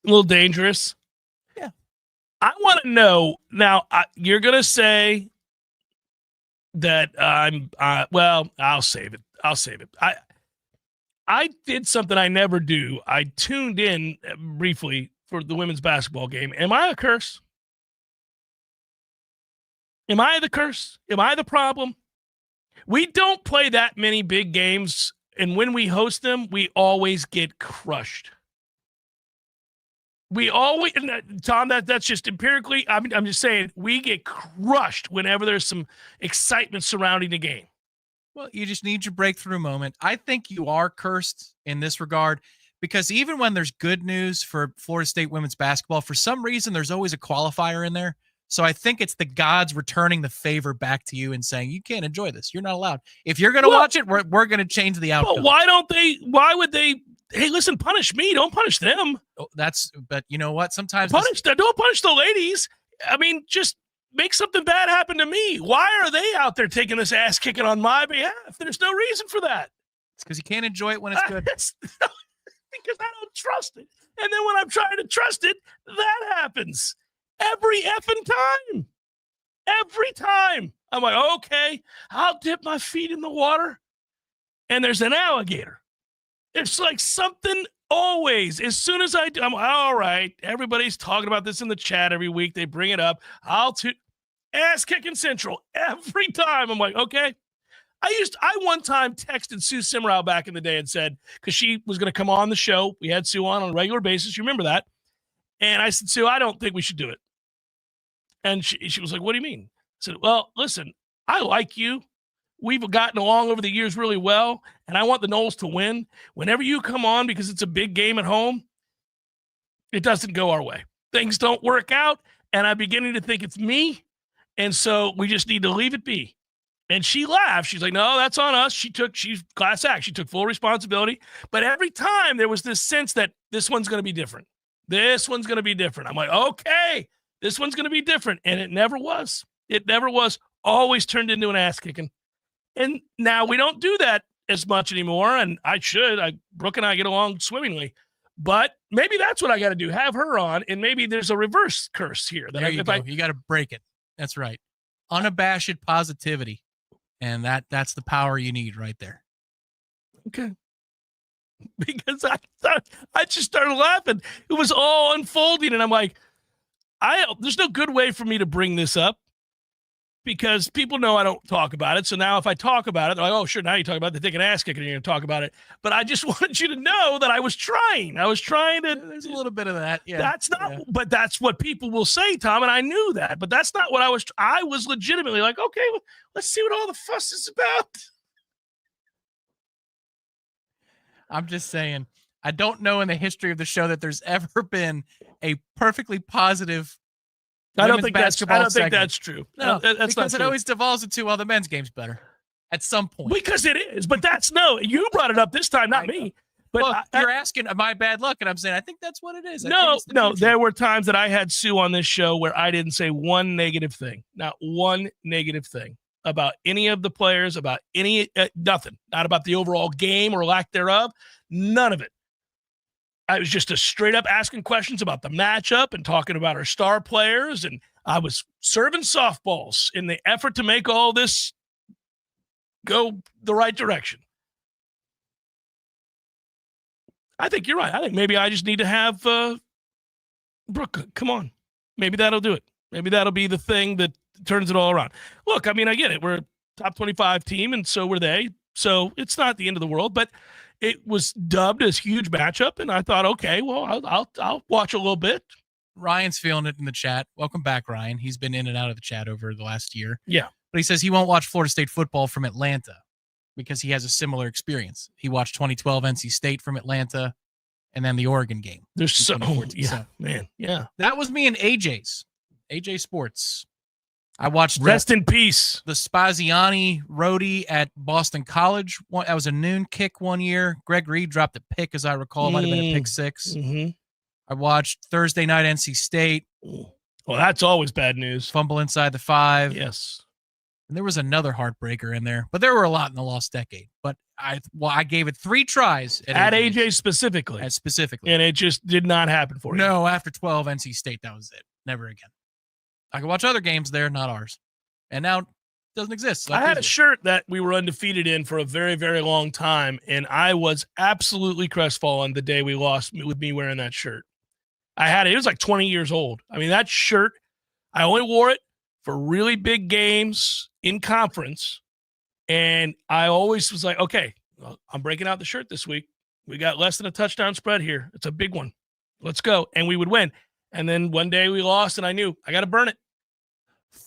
little dangerous. Yeah. I want to know now, you're going to say that I'll save it. I did something I never do. I tuned in briefly for the women's basketball game. Am I a curse? Am I the curse? Am I the problem? We don't play that many big games, and when we host them, we always get crushed. We always, Tom, that's just empirically, I'm just saying, we get crushed whenever there's some excitement surrounding the game. Well, you just need your breakthrough moment. I think you are cursed in this regard because even when there's good news for Florida State women's basketball, for some reason, there's always a qualifier in there. So I think it's the gods returning the favor back to you and saying, you can't enjoy this. You're not allowed. If you're going to watch it, we're going to change the outcome. But why would they, hey, listen, punish me. Don't punish them. But you know what? Sometimes don't punish the ladies. I mean, just make something bad happen to me. Why are they out there taking this ass kicking on my behalf? There's no reason for that. It's because you can't enjoy it when it's good. Because I don't trust it. And then when I'm trying to trust it, that happens. Every effing time. Every time. I'm like, okay, I'll dip my feet in the water. And there's an alligator. It's like something always. As soon as I do, I'm all right. Everybody's talking about this in the chat every week. They bring it up. Ass kicking central every time. I'm like, okay. I one time texted Sue Simrau back in the day and said, because she was going to come on the show. We had Sue on a regular basis. You remember that? And I said, Sue, I don't think we should do it. And she was like, what do you mean? I said, well, listen, I like you. We've gotten along over the years really well, and I want the Noles to win. Whenever you come on, because it's a big game at home, it doesn't go our way. Things don't work out, and I'm beginning to think it's me, and so we just need to leave it be. And she laughed. She's like, no, that's on us. She's class act. She took full responsibility. But every time there was this sense that this one's going to be different. This one's going to be different. I'm like, okay, this one's going to be different. And it never was. It never was. Always turned into an ass kicking. And now we don't do that as much anymore. And I should. Brooke and I get along swimmingly. But maybe that's what I got to do. Have her on. And maybe there's a reverse curse here. There you go. You got to break it. That's right. Unabashed positivity. And that's the power you need right there. Okay. Because I just started laughing. It was all unfolding. And I'm like, there's no good way for me to bring this up because people know I don't talk about it. So now if I talk about it, they're like, oh, sure, now you talk about it. They take an ass kicking and you're going to talk about it. But I just wanted you to know that I was trying. I was trying to. There's a little bit of that. Yeah. That's not, but that's what people will say, Tom. And I knew that. But that's not what I was legitimately like, okay, well, let's see what all the fuss is about. I'm just saying, I don't know in the history of the show that there's ever been a perfectly positive. I don't think that's true. No, that's because not it always devolves into, well, the men's game's better at some point. Because it is, but you brought it up this time, not me. But you're asking my bad luck, and I'm saying I think that's what it is. No, there were times that I had Sue on this show where I didn't say one negative thing, not one negative thing about any of the players, about nothing, not about the overall game or lack thereof, none of it. I was just a straight up asking questions about the matchup and talking about our star players. And I was serving softballs in the effort to make all this go the right direction. I think you're right. I think maybe I just need to have Brooke, come on. Maybe that'll do it. Maybe that'll be the thing that turns it all around. Look, I mean, I get it. We're a top 25 team, and so were they. So it's not the end of the world, but it was dubbed as huge matchup, and I thought, okay, well, I'll watch a little bit. Ryan's feeling it in the chat. Welcome back, Ryan. He's been in and out of the chat over the last year. Yeah. But he says he won't watch Florida State football from Atlanta because he has a similar experience. He watched 2012 NC State from Atlanta and then the Oregon game. There's man. Yeah. That was me and AJ Sports. I watched Rest in peace. The Spaziani roadie at Boston College. That was a noon kick one year. Greg Reed dropped a pick, as I recall. It might have been a pick six. Mm-hmm. I watched Thursday night NC State. Well, that's always bad news. Fumble inside the 5. Yes. And there was another heartbreaker in there, but there were a lot in the lost decade. But I gave it 3 tries at AJ specifically. And it just did not happen for you. No, after 12 NC State, that was it. Never again. I can watch other games there, not ours. And now it doesn't exist. I had a shirt that we were undefeated in for a very, very long time, and I was absolutely crestfallen the day we lost with me wearing that shirt. I had it. It was like 20 years old. I mean, that shirt, I only wore it for really big games in conference. And I always was like, okay, well, I'm breaking out the shirt this week. We got less than a touchdown spread here. It's a big one. Let's go. And we would win. And then one day we lost, and I knew I got to burn it.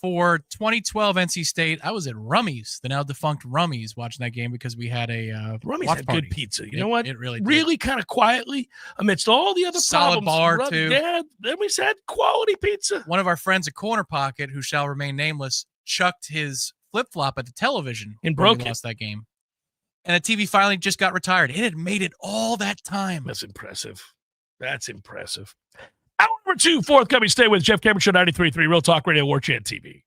For 2012 NC State, I was at Rummy's, the now defunct Rummy's, watching that game because we had a Rummy's watch had party. good pizza. You know what? It really did. Really kind of quietly amidst all the other Solid problems. bar, too. Yeah, Rummy's had quality pizza. One of our friends at Corner Pocket, who shall remain nameless, chucked his flip-flop at the television and when broke we it. lost that game. And the TV finally just got retired. It had made it all that time. That's impressive. That's impressive. Hour number 2, forthcoming. Stay with Jeff Cameron Show 93.3 Real Talk Radio, Warchant TV.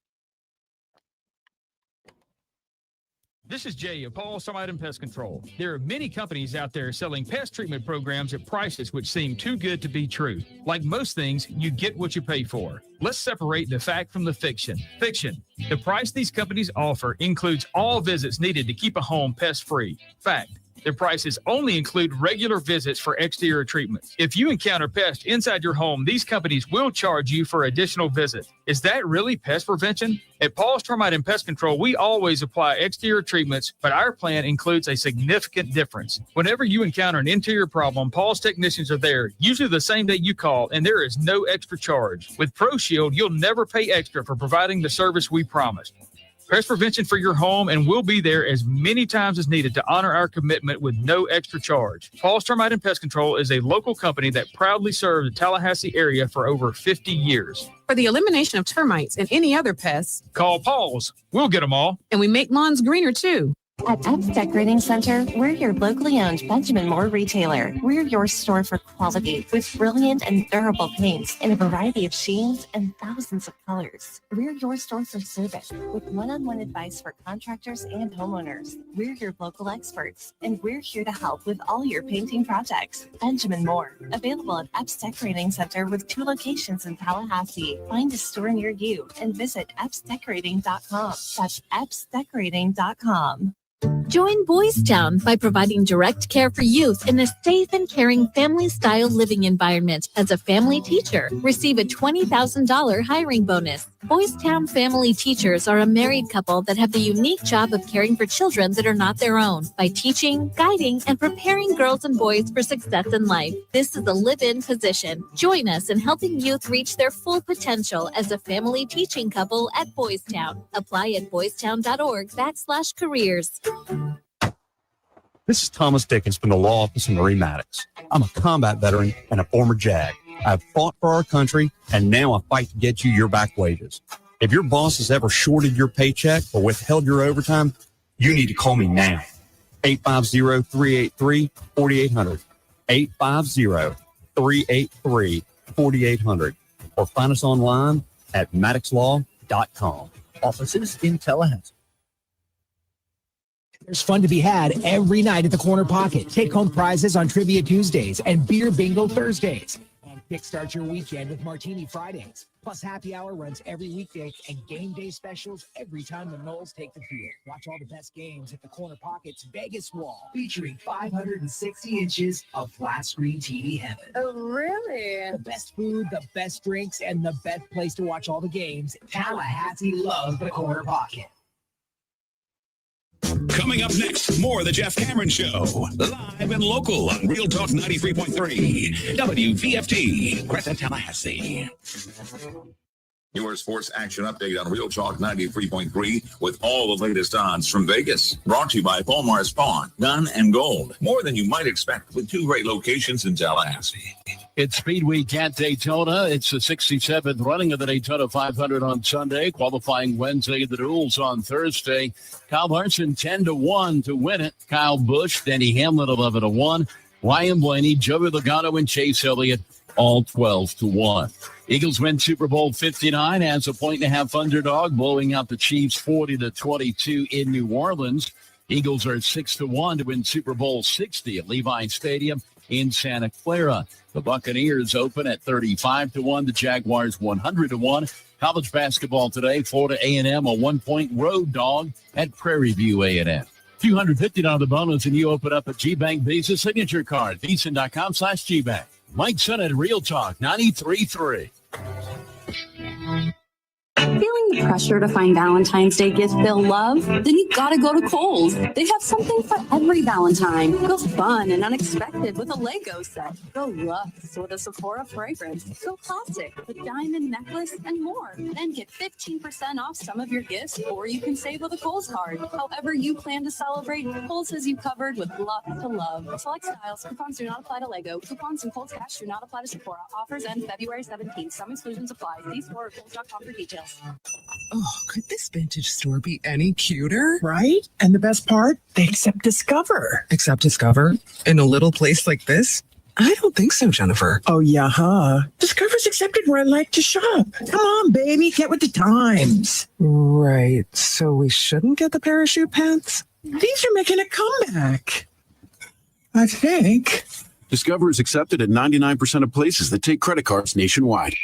This is Jay of Paul's Termite and Pest Control. There are many companies out there selling pest treatment programs at prices which seem too good to be true. Like most things, you get what you pay for. Let's separate the fact from the fiction. Fiction. The price these companies offer includes all visits needed to keep a home pest-free. Fact. Their prices only include regular visits for exterior treatments. If you encounter pests inside your home, these companies will charge you for additional visits. Is that really pest prevention? At Paul's Termite and Pest Control, we always apply exterior treatments, but our plan includes a significant difference. Whenever you encounter an interior problem, Paul's technicians are there, usually the same day you call, and there is no extra charge. With ProShield, you'll never pay extra for providing the service we promised. Pest prevention for your home, and we'll be there as many times as needed to honor our commitment with no extra charge. Paul's Termite and Pest Control is a local company that proudly served the Tallahassee area for over 50 years. For the elimination of termites and any other pests, call Paul's. We'll get them all. And we make lawns greener, too. At Epps Decorating Center, we're your locally owned Benjamin Moore retailer. We're your store for quality with brilliant and durable paints in a variety of sheens and thousands of colors. We're your store for service with one-on-one advice for contractors and homeowners. We're your local experts, and we're here to help with all your painting projects. Benjamin Moore, available at Epps Decorating Center with 2 locations in Tallahassee. Find a store near you and visit EppsDecorating.com. That's EppsDecorating.com. Join Boys Town by providing direct care for youth in a safe and caring family-style living environment. As a family teacher, receive a $20,000 hiring bonus. Boys Town family teachers are a married couple that have the unique job of caring for children that are not their own by teaching, guiding, and preparing girls and boys for success in life. This is a live-in position. Join us in helping youth reach their full potential as a family teaching couple at Boys Town. Apply at boystown.org/careers. This is Thomas Dickens from the Law Office of Marie Maddox. I'm a combat veteran and a former JAG. I've fought for our country, and now I fight to get you your back wages. If your boss has ever shorted your paycheck or withheld your overtime, you need to call me now. 850-383-4800. 850-383-4800. Or find us online at maddoxlaw.com. Offices in Tallahassee. There's fun to be had every night at the Corner Pocket. Take home prizes on Trivia Tuesdays and Beer Bingo Thursdays. And kickstart your weekend with Martini Fridays. Plus, happy hour runs every weekday and game day specials every time the Noles take the field. Watch all the best games at the Corner Pocket's Vegas Wall, featuring 560 inches of flat screen TV heaven. Oh, really? The best food, the best drinks, and the best place to watch all the games. Tallahassee loves the Corner Pocket. Coming up next, more of the Jeff Cameron Show. Live and local on Real Talk 93.3 WVFT, Crescent, Tallahassee. Your sports action update on Real Talk 93.3 with all the latest odds from Vegas. Brought to you by Palmar's Pawn, Gun and Gold. More than you might expect with 2 great locations in Tallahassee. It's Speed Week at Daytona. It's the 67th running of the Daytona 500 on Sunday. Qualifying Wednesday, the duels on Thursday. Kyle Larson 10-1 to win it. Kyle Busch, Denny Hamlin 11-1. Ryan Blaney, Joey Logano, and Chase Elliott all 12-1. Eagles win Super Bowl 59 as a 1.5 underdog, blowing out the Chiefs 40-22 in New Orleans. Eagles are 6-1 to win Super Bowl 60 at Levi Stadium in Santa Clara. The Buccaneers open at 35-1. The Jaguars 100-1. College basketball today, Florida A&M a 1-point road dog at Prairie View A&M. $250 bonus and you open up a GBank Visa signature card. Visa.com/GBank. Mike Sennett, Real Talk 93.3. Feeling the pressure to find Valentine's Day gift they'll love? Then you gotta go to Kohl's. They have something for every Valentine. Go fun and unexpected with a Lego set. Go luxe with a Sephora fragrance. Go classic with a diamond necklace and more. Then get 15% off some of your gifts, or you can save with a Kohl's card. However you plan to celebrate, Kohl's has you covered with lots to love. Select styles. Coupons do not apply to Lego. Coupons and Kohl's Cash do not apply to Sephora. Offers end February 17th. Some exclusions apply. See store at Kohl's.com for details. Oh, could this vintage store be any cuter? Right? And the best part? They accept Discover. Accept Discover? In a little place like this? I don't think so, Jennifer. Oh, yeah, huh? Discover's accepted where I like to shop. Come on, baby, get with the times. Right, so we shouldn't get the parachute pants? These are making a comeback. I think. Discover is accepted at 99% of places that take credit cards nationwide.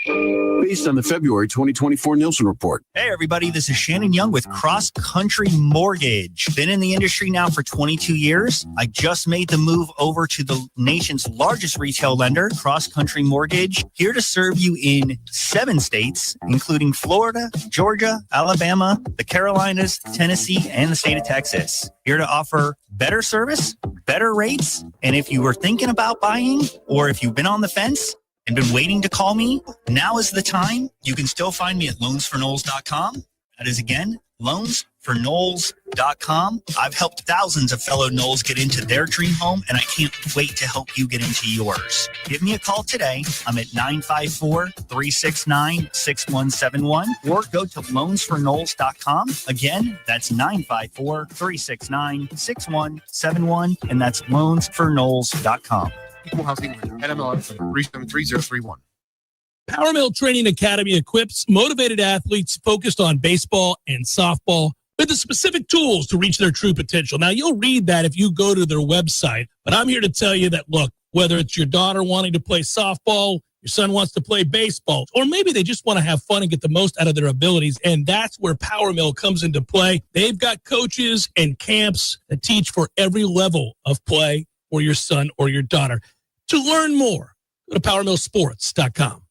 Based on the February 2024 Nielsen report. Hey, everybody, this is Shannon Young with Cross Country Mortgage. Been in the industry now for 22 years. I just made the move over to the nation's largest retail lender, Cross Country Mortgage, here to serve you in 7 states, including Florida, Georgia, Alabama, the Carolinas, Tennessee, and the state of Texas. Here to offer better service, better rates, and if you were thinking about buying, or if you've been on the fence and been waiting to call me, now is the time. You can still find me at loansforknowles.com. That is, again, loansforknowles.com. I've helped thousands of fellow Knowles get into their dream home, and I can't wait to help you get into yours. Give me a call today. I'm at 954-369-6171, or go to loansforknowles.com. Again, that's 954-369-6171, and that's loansforknowles.com. Equal housing NMLS 373031. Power Mill Training Academy equips motivated athletes focused on baseball and softball with the specific tools to reach their true potential. Now, you'll read that if you go to their website, but I'm here to tell you that, look, whether it's your daughter wanting to play softball, your son wants to play baseball, or maybe they just want to have fun and get the most out of their abilities, and that's where Power Mill comes into play. They've got coaches and camps that teach for every level of play for your son or your daughter. To learn more, go to PowerMillSports.com.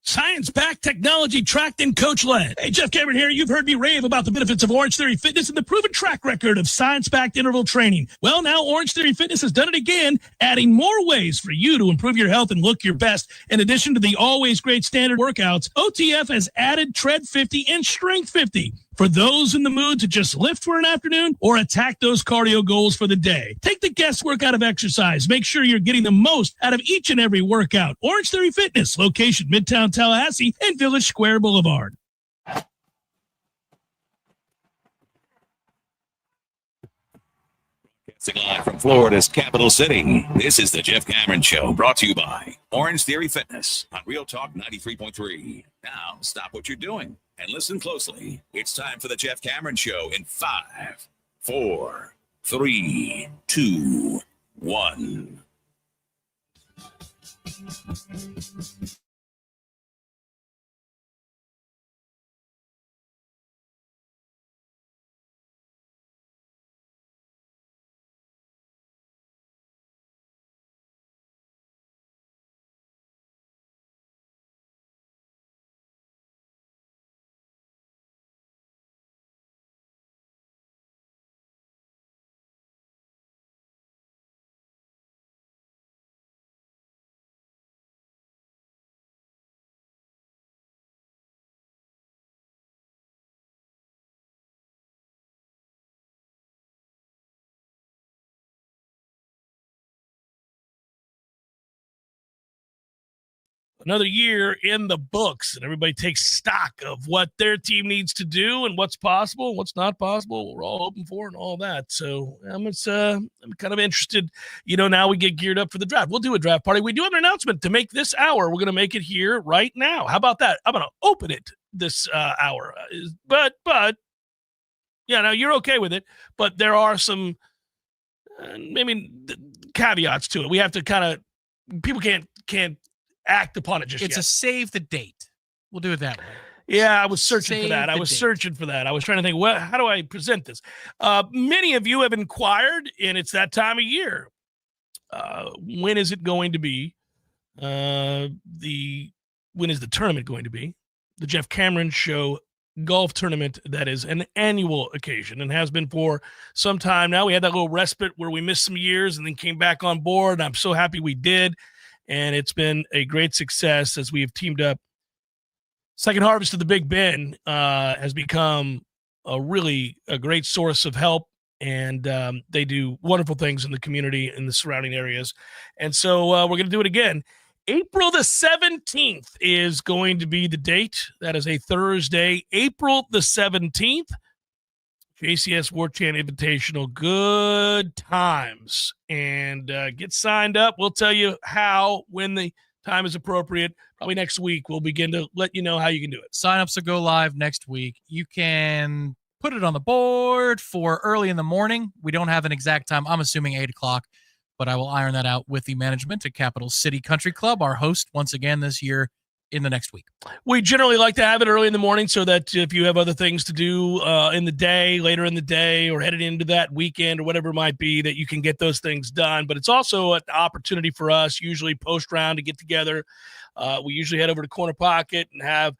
Science-backed, technology-tracked, and coach-led. Hey, Jeff Cameron here. You've heard me rave about the benefits of Orange Theory Fitness and the proven track record of science-backed interval training. Well, now Orange Theory Fitness has done it again, adding more ways for you to improve your health and look your best. In addition to the always great standard workouts, OTF has added Tread 50 and Strength 50 for those in the mood to just lift for an afternoon or attack those cardio goals for the day. Take the guesswork out of exercise. Make sure you're getting the most out of each and every workout. Orange Theory Fitness, location Midtown Tallahassee and Village Square Boulevard. Live from Florida's capital city, this is the Jeff Cameron Show, brought to you by Orange Theory Fitness on Real Talk 93.3. Now, stop what you're doing and listen closely. It's time for the Jeff Cameron Show in 5, 4, 3, 2, 1. Another year in the books, and everybody takes stock of what their team needs to do and what's possible and what's not possible, what we're all hoping for and all that. So I'm kind of interested. Now we get geared up for the draft. We'll do a draft party. We do have an announcement to make this hour. We're going to make it here right now. How about that? I'm going to open it this hour. But now you're okay with it, but there are some maybe caveats to it. We have to kind of, people can't act upon it just It's yet. a save the date. We'll do it that way. Yeah, I was searching for that. I was date. searching for that. I was trying to think, how do I present this? Many of you have inquired, and it's that time of year. When is it going to be? When is the tournament going to be? The Jeff Cameron Show golf tournament that is an annual occasion and has been for some time now. We had that little respite where we missed some years and then came back on board. And I'm so happy we did. And it's been a great success as we have teamed up. Second Harvest of the Big Bend has become a great source of help. And they do wonderful things in the community and the surrounding areas. And so we're going to do it again. April the 17th is going to be the date. That is a Thursday, April the 17th. JCS Warchant Invitational. Good times. And get signed up. We'll tell you how, when the time is appropriate. Probably next week, we'll begin to let you know how you can do it. Sign-ups will go live next week. You can put it on the board for early in the morning. We don't have an exact time. I'm assuming 8 o'clock. But I will iron that out with the management at Capital City Country Club, our host once again this year in the next week. We generally like to have it early in the morning so that if you have other things to do in the day, later in the day, or headed into that weekend or whatever it might be, that you can get those things done. But it's also an opportunity for us, usually post-round, to get together. We usually head over to Corner Pocket and have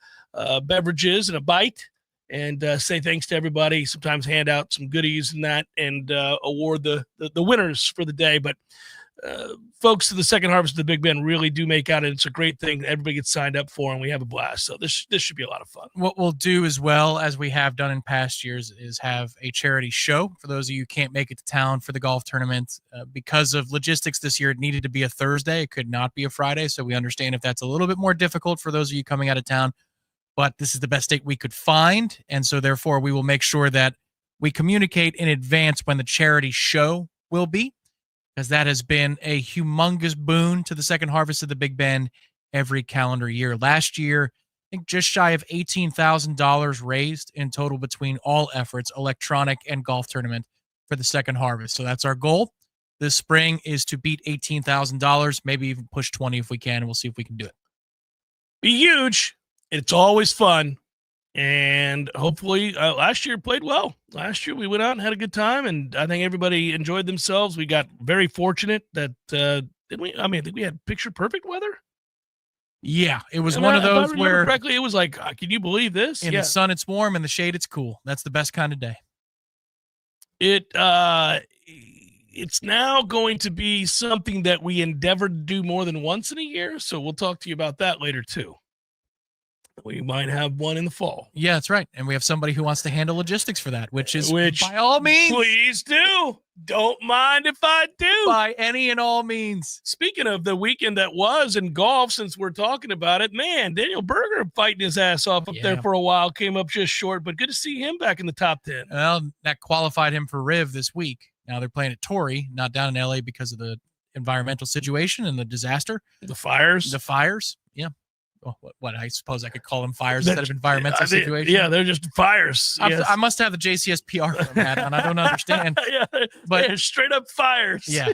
beverages and a bite. And say thanks to everybody, sometimes hand out some goodies and that, and award the winners for the day. But folks to the Second Harvest of the Big Bend really do make out, and it's a great thing. Everybody gets signed up for, and we have a blast. So this should be a lot of fun. What we'll do as well, as we have done in past years, is have a charity show for those of you who can't make it to town for the golf tournament. Because of logistics this year, it needed to be a Thursday. It could not be a Friday, so we understand if that's a little bit more difficult for those of you coming out of town. But this is the best date we could find, and so therefore we will make sure that we communicate in advance when the charity show will be, because that has been a humongous boon to the Second Harvest of the Big Bend every calendar year. Last year, I think just shy of $18,000 raised in total between all efforts, electronic and golf tournament, for the Second Harvest. So that's our goal. This spring is to beat $18,000, maybe even push 20 if we can, and we'll see if we can do it. Be huge. It's always fun, and hopefully last year played well. Last year we went out and had a good time, and I think everybody enjoyed themselves. We got very fortunate that didn't we? I mean, I think we had picture-perfect weather. Yeah, it was one of those where correctly, it was like, can you believe this? In the sun it's warm, in the shade it's cool. That's the best kind of day. It's now going to be something that we endeavor to do more than once in a year, so we'll talk to you about that later too. We might have one in the fall. Yeah, that's right. And we have somebody who wants to handle logistics for that, which by all means. Please do. Don't mind if I do. By any and all means. Speaking of the weekend that was in golf, since we're talking about it, man, Daniel Berger fighting his ass off up there for a while, came up just short, but good to see him back in the top 10. Well, that qualified him for Riv this week. Now they're playing at Torrey, not down in LA because of the environmental situation and the disaster. The fires. Yeah. Oh, what I suppose I could call them fires instead of environmental situation. Yeah, they're just fires. Yes. I must have the JCS PR firm hat on. I don't understand. But they're straight up fires. Yeah.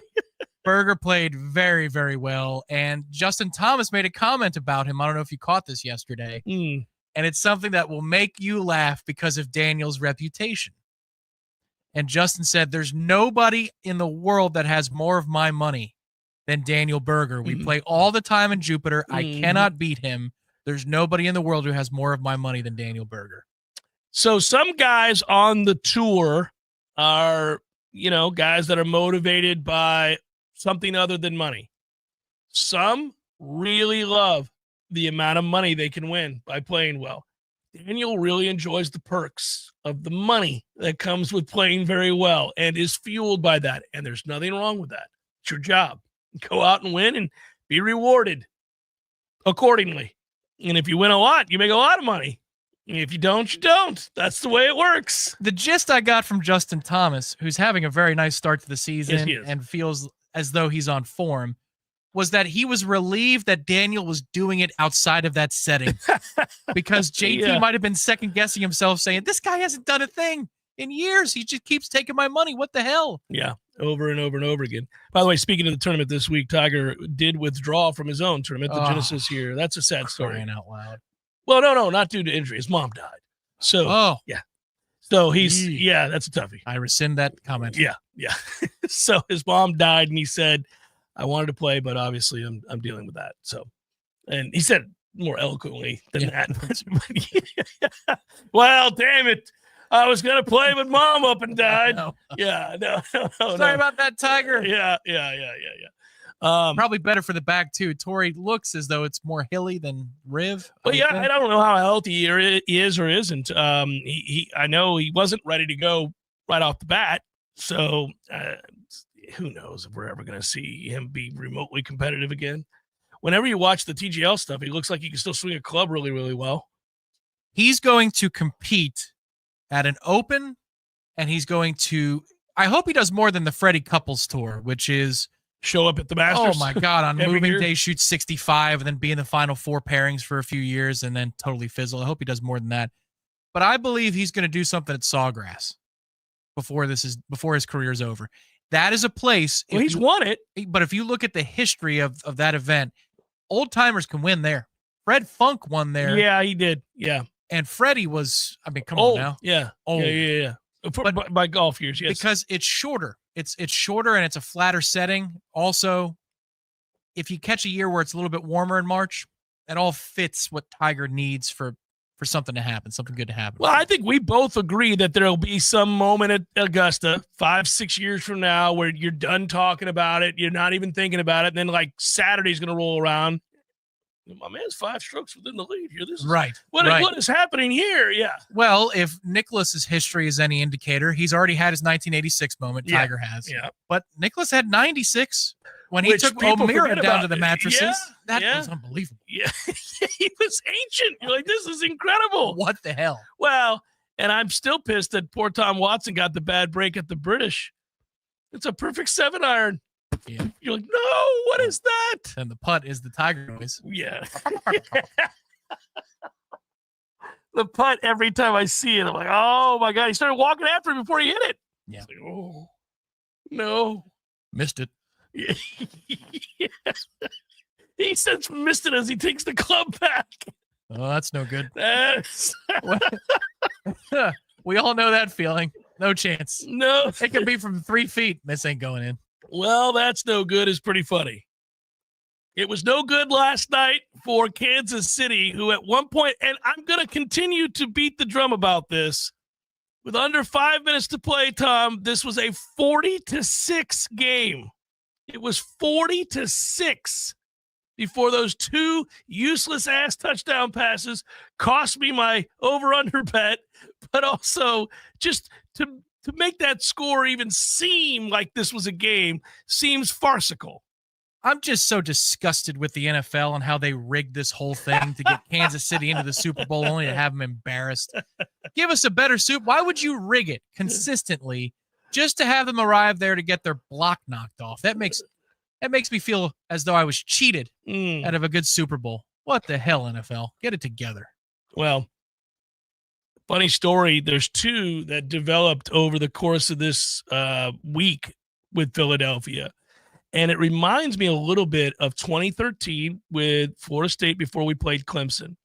Berger played very, very well. And Justin Thomas made a comment about him. I don't know if you caught this yesterday. And it's something that will make you laugh because of Daniel's reputation. And Justin said, there's nobody in the world that has more of my money than Daniel Berger. We play all the time in Jupiter. I cannot beat him. There's nobody in the world who has more of my money than Daniel Berger. So some guys on the tour are, guys that are motivated by something other than money. Some really love the amount of money they can win by playing well. Daniel really enjoys the perks of the money that comes with playing very well and is fueled by that. And there's nothing wrong with that. It's your job. Go out and win and be rewarded accordingly. And if you win a lot, you make a lot of money. And if you don't, you don't. That's the way it works. The gist I got from Justin Thomas, who's having a very nice start to the season and feels as though he's on form, was that he was relieved that Daniel was doing it outside of that setting. Because JT might have been second-guessing himself, saying, this guy hasn't done a thing in years. He just keeps taking my money. What the hell? Yeah. Over and over and over again. By the way, speaking of the tournament this week, Tiger did withdraw from his own tournament, the Genesis here. That's a sad story. Crying out loud. Well, no, not due to injury. His mom died. So, yeah. So that's a toughie. I rescind that comment. Yeah. So his mom died, and he said, I wanted to play, but obviously I'm dealing with that. So, and he said more eloquently than that. Well, damn it. I was going to play, but mom up and died. Yeah, no. Sorry about that, Tiger. Yeah. Probably better for the back, too. Torrey looks as though it's more hilly than Riv. But yeah, I don't know how healthy he is or isn't. I know he wasn't ready to go right off the bat. So who knows if we're ever going to see him be remotely competitive again. Whenever you watch the TGL stuff, he looks like he can still swing a club really, really well. He's going to compete at an Open, and he's going to – I hope he does more than the Freddie Couples Tour, which is – show up at the Masters. Oh, my God. On every moving year. day, shoot 65, and then be in the final 4 pairings for a few years and then totally fizzle. I hope he does more than that. But I believe he's going to do something at Sawgrass before his career is over. That is a place. Well, he's won it. But if you look at the history of that event, old timers can win there. Fred Funk won there. Yeah, he did. Yeah. And Freddie was, I mean, come old. on now. Yeah. Old. Yeah. By golf years, yes. Because it's shorter. It's shorter and it's a flatter setting. Also, if you catch a year where it's a little bit warmer in March, that all fits what Tiger needs for something to happen, something good to happen. Well, I think we both agree that there'll be some moment at Augusta 5-6 years from now where you're done talking about it. You're not even thinking about it. And then like Saturday's going to roll around. My man's 5 strokes within the lead here. This is Right. What is happening here? Yeah. Well, if Nicklaus's history is any indicator, he's already had his 1986 moment. Yeah. Tiger has. Yeah. But Nicklaus had 96 when he Which took people O'Meara forget down about. to the mattresses. Yeah, That yeah. was unbelievable. Yeah. He was ancient. You're like, this is incredible. What the hell? Well, and I'm still pissed that poor Tom Watson got the bad break at the British. It's a perfect 7-iron. Yeah. You're like, no, what is that? And the putt is the Tiger noise. Yeah. The putt, every time I see it, I'm like, oh my God. He started walking after it before he hit it. Yeah. It's like, oh, no. Missed it. Yeah. He says missed it as he takes the club back. Oh, that's no good. That's We all know that feeling. No chance. no. It could be from 3 feet. This ain't going in. Well, that's no good is pretty funny. It was no good last night for Kansas City, who at one point, and I'm going to continue to beat the drum about this, with under 5 minutes to play, Tom, this was a 40-6 game. It was 40-6 before those 2 useless ass touchdown passes cost me my over-under bet, but also just to make that score even seem like this was a game seems farcical. I'm just so disgusted with the NFL and how they rigged this whole thing to get Kansas City into the Super Bowl only to have them embarrassed. Give us a better Super. Why would you rig it consistently just to have them arrive there to get their block knocked off? That makes me feel as though I was cheated out of a good Super Bowl. What the hell, NFL? Get it together. Well, funny story. There's 2 that developed over the course of this week with Philadelphia. And it reminds me a little bit of 2013 with Florida State before we played Clemson.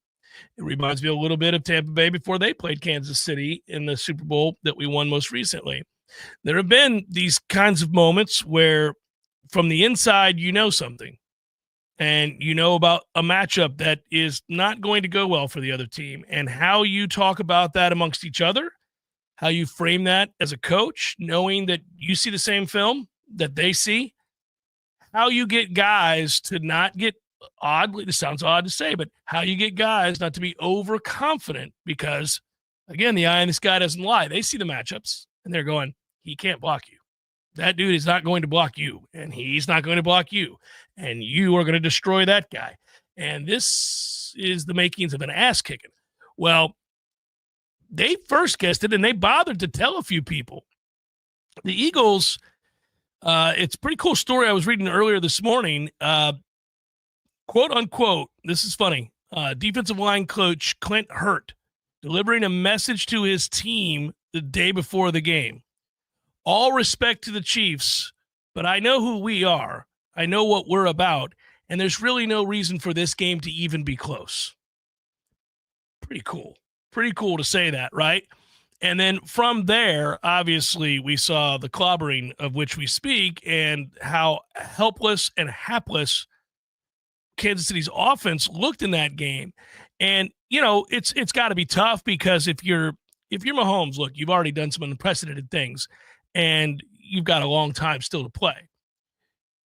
It reminds me a little bit of Tampa Bay before they played Kansas City in the Super Bowl that we won most recently. There have been these kinds of moments where from the inside, you know something. And you know about a matchup that is not going to go well for the other team. And how you talk about that amongst each other, how you frame that as a coach, knowing that you see the same film that they see, how you get guys to not get oddly, this sounds odd to say, but how you get guys not to be overconfident because, again, the eye in the sky doesn't lie. They see the matchups and they're going, he can't block you. That dude is not going to block you, and he's not going to block you, and you are going to destroy that guy. And this is the makings of an ass kicking. Well, they first guessed it, and they bothered to tell a few people. The Eagles, it's a pretty cool story I was reading earlier this morning. Quote, unquote, this is funny, defensive line coach Clint Hurt delivering a message to his team the day before the game. All respect to the Chiefs, but I know who we are. I know what we're about, and there's really no reason for this game to even be close. Pretty cool. Pretty cool to say that, right? And then from there, obviously, we saw the clobbering of which we speak and how helpless and hapless Kansas City's offense looked in that game. And, it's got to be tough because if you're Mahomes, look, you've already done some unprecedented things and you've got a long time still to play.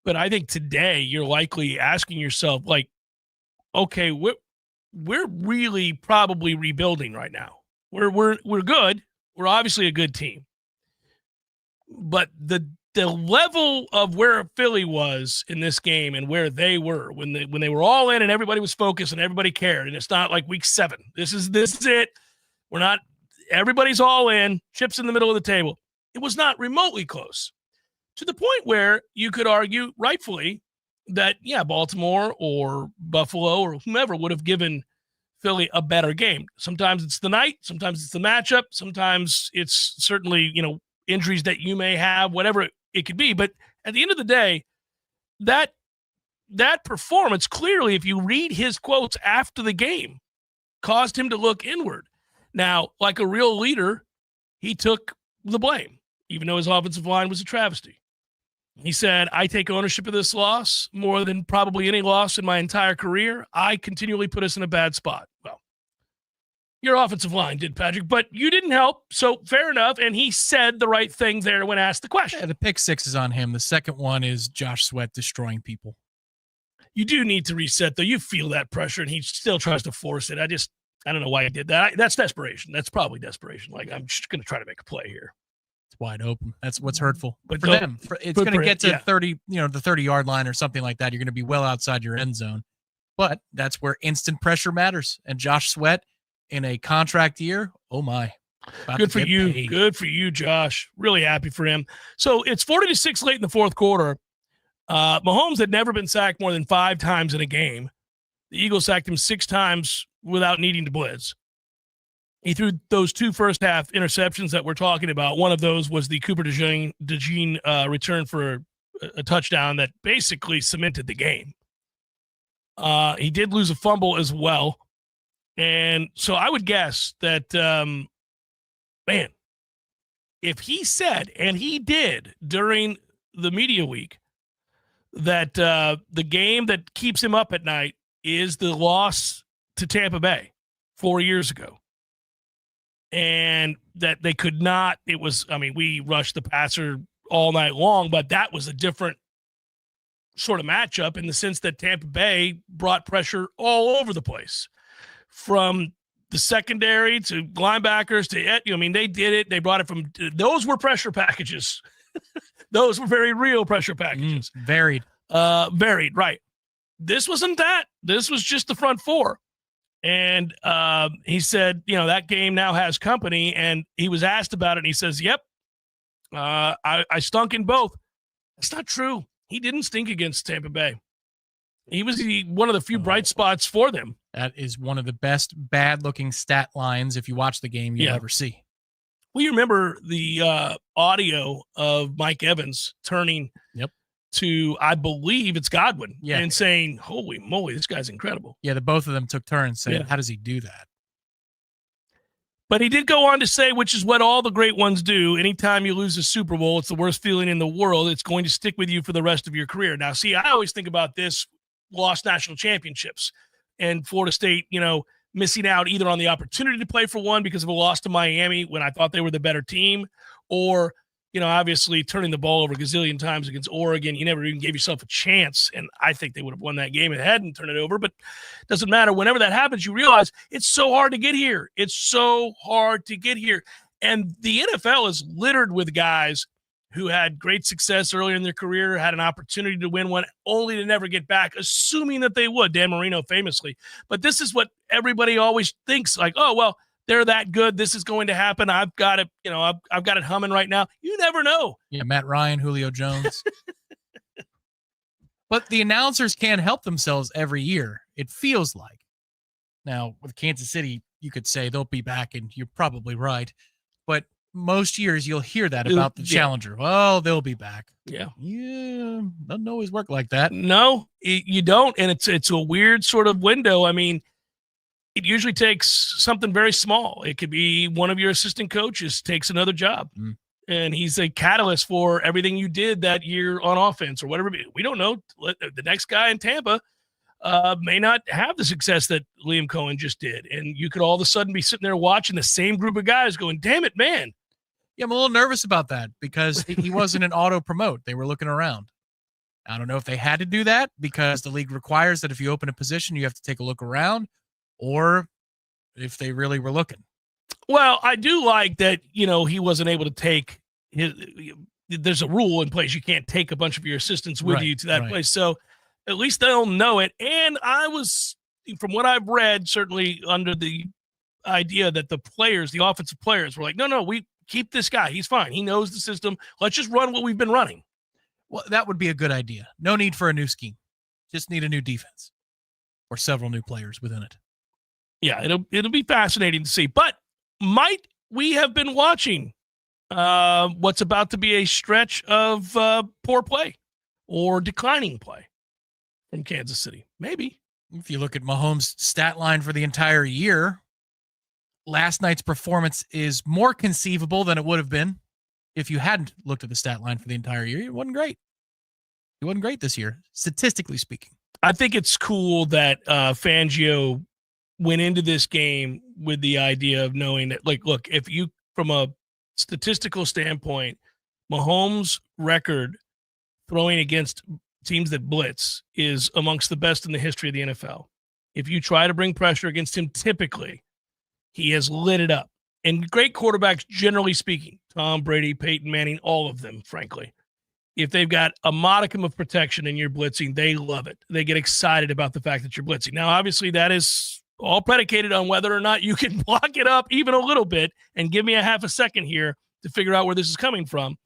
But I think today you're likely asking yourself, like, okay, we're really probably rebuilding right now. We're good. We're obviously a good team. But the level of where Philly was in this game and where they were when they were all in and everybody was focused and everybody cared, and it's not like week 7. This is it. We're not. Everybody's all in. Chips in the middle of the table. It was not remotely close, to the point where you could argue rightfully that Baltimore or Buffalo or whomever would have given Philly a better game. Sometimes it's the night. Sometimes it's the matchup. Sometimes it's certainly injuries that you may have, whatever it could be. But at the end of the day, that performance, clearly, if you read his quotes after the game, caused him to look inward. Now, like a real leader, he took the blame, even though his offensive line was a travesty. He said, I take ownership of this loss more than probably any loss in my entire career. I continually put us in a bad spot. Well, your offensive line did, Patrick, but you didn't help, so fair enough. And he said the right thing there when asked the question. Yeah, the pick 6 is on him. The second one is Josh Sweat destroying people. You do need to reset, though. You feel that pressure, and he still tries to force it. I don't know why he did that. That's desperation. That's probably desperation. Like, I'm just going to try to make a play here. It's wide open. That's what's hurtful. But for them, it's going to get to 30, the 30-yard line or something like that. You're going to be well outside your end zone. But that's where instant pressure matters. And Josh Sweat in a contract year, oh my. Good for you. Paid. Good for you, Josh. Really happy for him. So it's 40-6 late in the fourth quarter. Mahomes had never been sacked more than 5 times in a game. The Eagles sacked him 6 times without needing to blitz. He threw those 2 first-half interceptions that we're talking about. One of those was the Cooper DeJean return for a touchdown that basically cemented the game. He did lose a fumble as well. And so I would guess that, if he said, and he did during the media week, that the game that keeps him up at night is the loss to Tampa Bay 4 years ago. And that they could not, we rushed the passer all night long, but that was a different sort of matchup in the sense that Tampa Bay brought pressure all over the place, from the secondary to linebackers to, they did it. They brought it from, those were pressure packages. Those were very real pressure packages. Varied. Varied, right. This wasn't that. This was just the front 4. And he said, that game now has company. And he was asked about it. And he says, yep, I stunk in both. That's not true. He didn't stink against Tampa Bay. He was one of the few bright spots for them. That is one of the best bad-looking stat lines, if you watch the game, you'll ever see. Well, you remember the audio of Mike Evans turning to, I believe it's Godwin, and saying, holy moly, this guy's incredible. Yeah, the both of them took turns saying, how does he do that? But he did go on to say, which is what all the great ones do, anytime you lose a Super Bowl, it's the worst feeling in the world. It's going to stick with you for the rest of your career. Now, see, I always think about this, lost national championships, and Florida State, missing out either on the opportunity to play for one because of a loss to Miami when I thought they were the better team, or obviously turning the ball over a gazillion times against Oregon. You never even gave yourself a chance, and I think they would have won that game if they hadn't turned it over, but it doesn't matter. Whenever that happens, you realize it's so hard to get here. It's so hard to get here. And the NFL is littered with guys who had great success earlier in their career, had an opportunity to win one, only to never get back, assuming that they would. Dan Marino famously. But this is what everybody always thinks, like, oh, well, they're that good. This is going to happen. I've got it, I've got it humming right now. You never know. Yeah, Matt Ryan, Julio Jones. But the announcers can't help themselves every year, it feels like. Now, with Kansas City, you could say they'll be back, and you're probably right. But most years you'll hear that about the challenger. Well, they'll be back. Yeah. Doesn't always work like that. No, you don't. And it's a weird sort of window. It usually takes something very small. It could be one of your assistant coaches takes another job, and he's a catalyst for everything you did that year on offense or whatever. We don't know. The next guy in Tampa, may not have the success that Liam Cohen just did. And you could all of a sudden be sitting there watching the same group of guys going, damn it, man. Yeah, I'm a little nervous about that because he wasn't an auto promote. They were looking around. I don't know if they had to do that because the league requires that if you open a position, you have to take a look around, or if they really were looking. Well, I do like that, he wasn't able to take there's a rule in place. You can't take a bunch of your assistants with you to that place. So at least they'll know it. And I was, from what I've read, certainly under the idea that the offensive players were like, no, we keep this guy. He's fine. He knows the system. Let's just run what we've been running. Well, that would be a good idea. No need for a new scheme. Just need a new defense or several new players within it. Yeah, it'll be fascinating to see. But might we have been watching what's about to be a stretch of poor play or declining play from Kansas City? Maybe. If you look at Mahomes' stat line for the entire year, last night's performance is more conceivable than it would have been if you hadn't looked at the stat line for the entire year. It wasn't great. He wasn't great this year, statistically speaking. I think it's cool that Fangio went into this game with the idea of knowing that, like, look, if you, from a statistical standpoint, Mahomes' record throwing against teams that blitz is amongst the best in the history of the NFL. If you try to bring pressure against him, typically, he has lit it up. And great quarterbacks, generally speaking, Tom Brady, Peyton Manning, all of them, frankly, if they've got a modicum of protection and you're blitzing, they love it. They get excited about the fact that you're blitzing. Now, obviously, that is all predicated on whether or not you can block it up even a little bit. And give me a half a second here to figure out where this is coming from.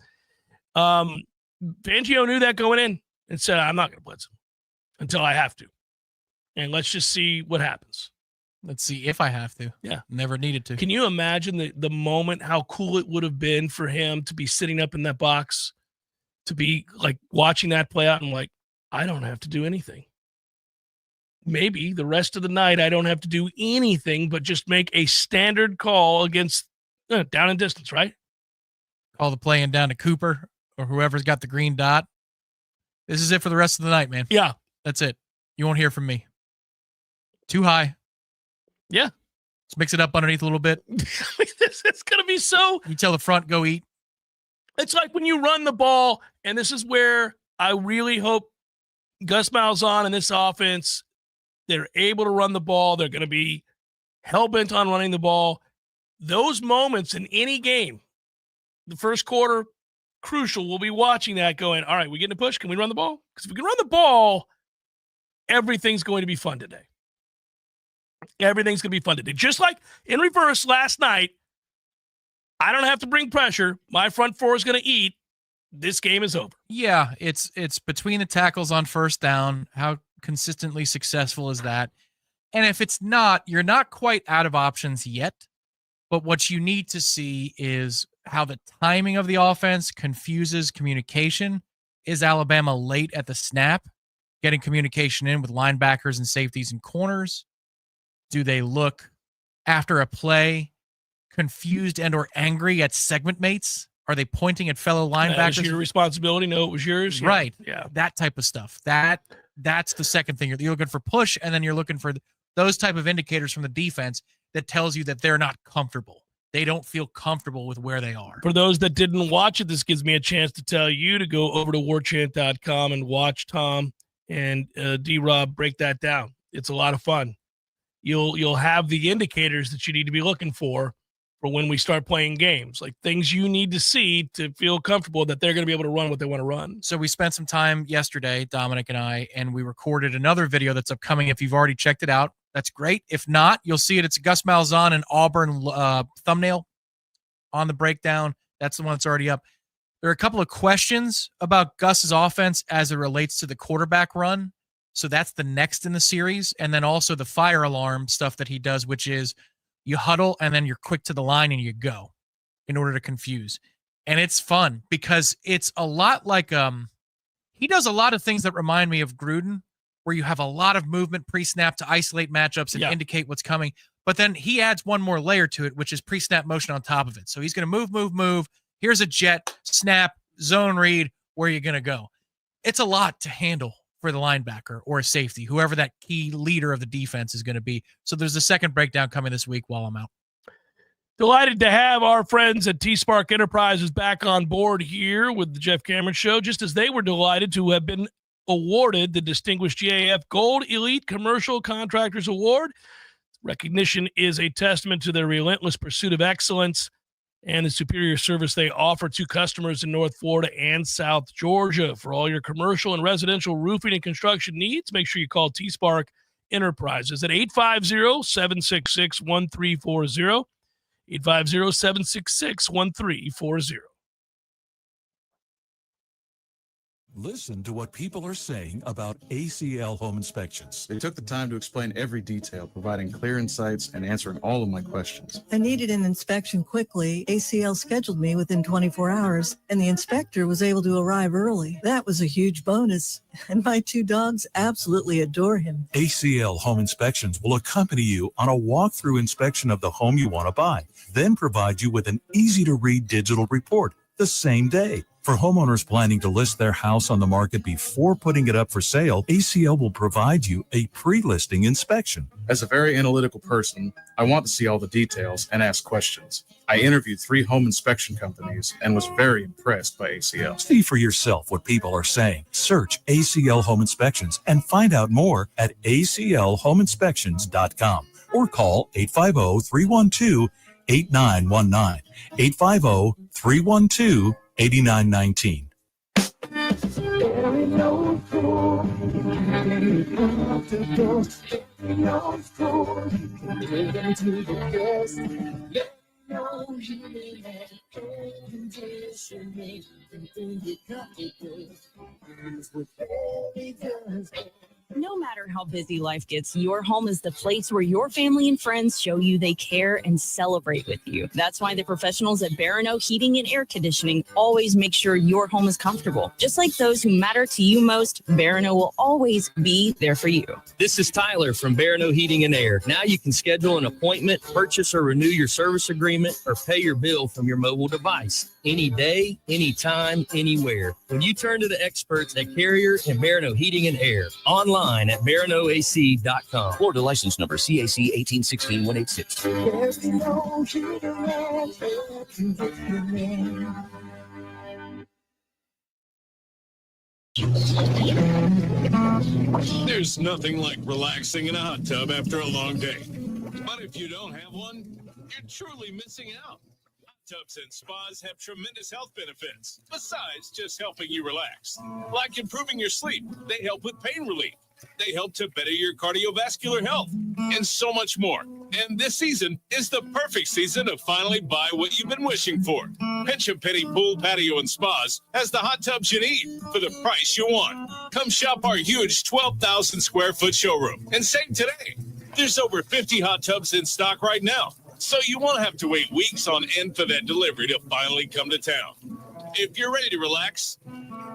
Fangio knew that going in and said, I'm not going to blitz him until I have to. And let's just see what happens. Let's see if I have to. Yeah. Never needed to. Can you imagine the moment, how cool it would have been for him to be sitting up in that box, to be like watching that play out and like, I don't have to do anything. Maybe the rest of the night, I don't have to do anything but just make a standard call against down and distance, right? Call the play and down to Cooper or whoever's got the green dot. This is it for the rest of the night, man. Yeah. That's it. You won't hear from me. Too high. Yeah. Let's mix it up underneath a little bit. It's going to be so. You tell the front, go eat. It's like when you run the ball, and this is where I really hope Gus Malzahn and this offense, they're able to run the ball. They're going to be hell-bent on running the ball. Those moments in any game, the first quarter, crucial. We'll be watching that going, all right, we getting a push? Can we run the ball? Because if we can run the ball, everything's going to be fun today. Everything's going to be fun today. Just like in reverse last night, I don't have to bring pressure. My front four is going to eat. This game is over. Yeah, it's between the tackles on first down. How consistently successful is that? And if it's not, you're not quite out of options yet. But what you need to see is how the timing of the offense confuses communication. Is Alabama late at the snap, getting communication in with linebackers and safeties and corners? Do they look after a play confused and or angry at segment mates? Are they pointing at fellow linebackers? That was your responsibility. No, it was yours. Yeah. Right. Yeah. That type of stuff. That's the second thing. You're looking for push, and then you're looking for those type of indicators from the defense that tells you that they're not comfortable. They don't feel comfortable with where they are. For those that didn't watch it, this gives me a chance to tell you to go over to warchant.com and watch Tom and D-Rob break that down. It's a lot of fun. You'll have the indicators that you need to be looking for when we start playing games, like things you need to see to feel comfortable that they're going to be able to run what they want to run. So we spent some time yesterday, Dominic and I, and we recorded another video that's upcoming. If you've already checked it out, that's great. If not, you'll see it. It's a Gus Malzahn and Auburn thumbnail on the breakdown. That's the one that's already up. There are a couple of questions about Gus's offense as it relates to the quarterback run. So that's the next in the series. And then also the fire alarm stuff that he does, which is you huddle and then you're quick to the line and you go in order to confuse. And it's fun because it's a lot like he does a lot of things that remind me of Gruden, where you have a lot of movement pre-snap to isolate matchups and indicate what's coming. But then he adds one more layer to it, which is pre-snap motion on top of it. So he's going to move. Here's a jet, snap, zone read, where you're going to go. It's a lot to handle for the linebacker or a safety, whoever that key leader of the defense is going to be. So there's a second breakdown coming this week while I'm out. Delighted to have our friends at T-Spark Enterprises back on board here with the Jeff Cameron Show, just as they were delighted to have been awarded the distinguished GAF Gold Elite Commercial Contractors Award. Recognition is a testament to their relentless pursuit of excellence and the superior service they offer to customers in North Florida and South Georgia. For all your commercial and residential roofing and construction needs, make sure you call T-Spark Enterprises at 850-766-1340, 850-766-1340. Listen to what people are saying about ACL Home Inspections. They took the time to explain every detail, providing clear insights and answering all of my questions. I needed an inspection quickly. ACL scheduled me within 24 hours, and the inspector was able to arrive early. That was a huge bonus, and my 2 dogs absolutely adore him. ACL Home Inspections will accompany you on a walkthrough inspection of the home you want to buy, then provide you with an easy-to-read digital report the same day. For homeowners planning to list their house on the market before putting it up for sale, ACL will provide you a pre-listing inspection. As a very analytical person, I want to see all the details and ask questions. I interviewed 3 home inspection companies and was very impressed by ACL. See for yourself what people are saying. Search ACL Home Inspections and find out more at aclhomeinspections.com or call 850-312-8919, 850-312-8919. No matter how busy life gets, your home is the place where your family and friends show you they care and celebrate with you. That's why the professionals at Barano Heating and Air Conditioning always make sure your home is comfortable. Just like those who matter to you most, Barano will always be there for you. This is Tyler from Barano Heating and Air. Now you can schedule an appointment, purchase or renew your service agreement, or pay your bill from your mobile device. Any day, anytime, anywhere. When you turn to the experts at Carrier and Barano Heating and Air, online at baranoac.com. Florida license number CAC 1816-186. There's nothing like relaxing in a hot tub after a long day. But if you don't have one, you're truly missing out. Hot tubs and spas have tremendous health benefits, besides just helping you relax. Like improving your sleep, they help with pain relief. They help to better your cardiovascular health, and so much more. And this season is the perfect season to finally buy what you've been wishing for. Pinch a Penny Pool, Patio, and Spas has the hot tubs you need for the price you want. Come shop our huge 12,000 square foot showroom and save today. There's over 50 hot tubs in stock right now, so you won't have to wait weeks on end for that delivery to finally come to town. If you're ready to relax,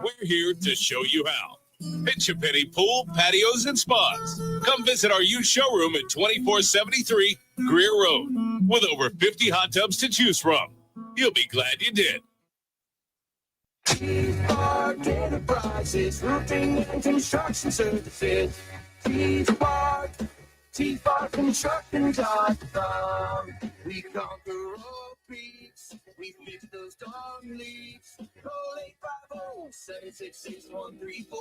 we're here to show you how. Pinch a Penny Pool, Patios, and Spas. Come visit our huge showroom at 2473 Greer Road with over 50 hot tubs to choose from. You'll be glad you did. T-Spark Enterprises, roofing and construction services. T-Spark Construction.com. We conquer all peaks. We fix those dark leaks. Call 850-766-134.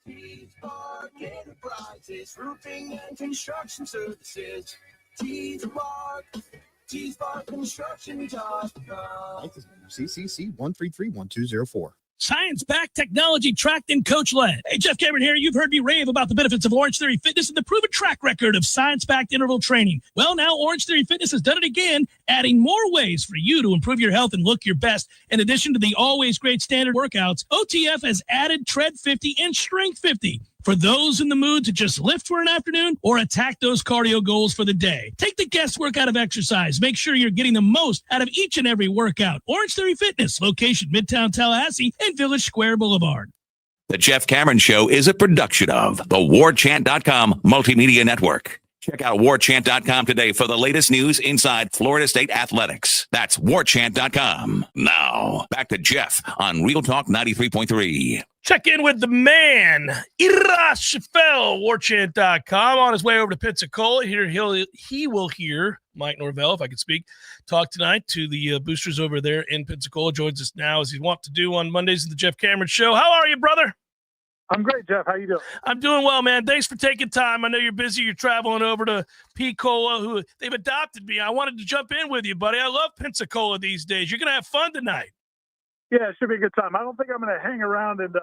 T-Spark Enterprises, roofing and construction services. T-Spark Construction.com. CCC 1331204. Science-backed, technology tracked, and coach-led. Hey, Jeff Cameron here. You've heard me rave about the benefits of Orange Theory Fitness and the proven track record of science-backed interval training. Well, now Orange Theory Fitness has done it again, adding more ways for you to improve your health and look your best. In addition to the always great standard workouts, OTF has added Tread 50 and Strength 50. For those in the mood to just lift for an afternoon or attack those cardio goals for the day. Take the guesswork out of exercise. Make sure you're getting the most out of each and every workout. Orange Theory Fitness, location Midtown Tallahassee and Village Square Boulevard. The Jeff Cameron Show is a production of the Warchant.com Multimedia Network. Check out warchant.com today for the latest news inside Florida State athletics. That's warchant.com. Now, back to Jeff on Real Talk 93.3. Check in with the man, Ira Schoffel, Warchant.com, on his way over to Pensacola. Here he will hear Mike Norvell, if I could speak, talk tonight to the boosters over there in Pensacola. Joins us now, as he wants to do on Mondays at the Jeff Cameron Show. How are you, brother? I'm great, Jeff. How you doing? I'm doing well, man. Thanks for taking time. I know you're busy. You're traveling over to Pensacola, who they've adopted me. I wanted to jump in with you, buddy. I love Pensacola these days. You're going to have fun tonight. Yeah, it should be a good time. I don't think I'm going to hang around and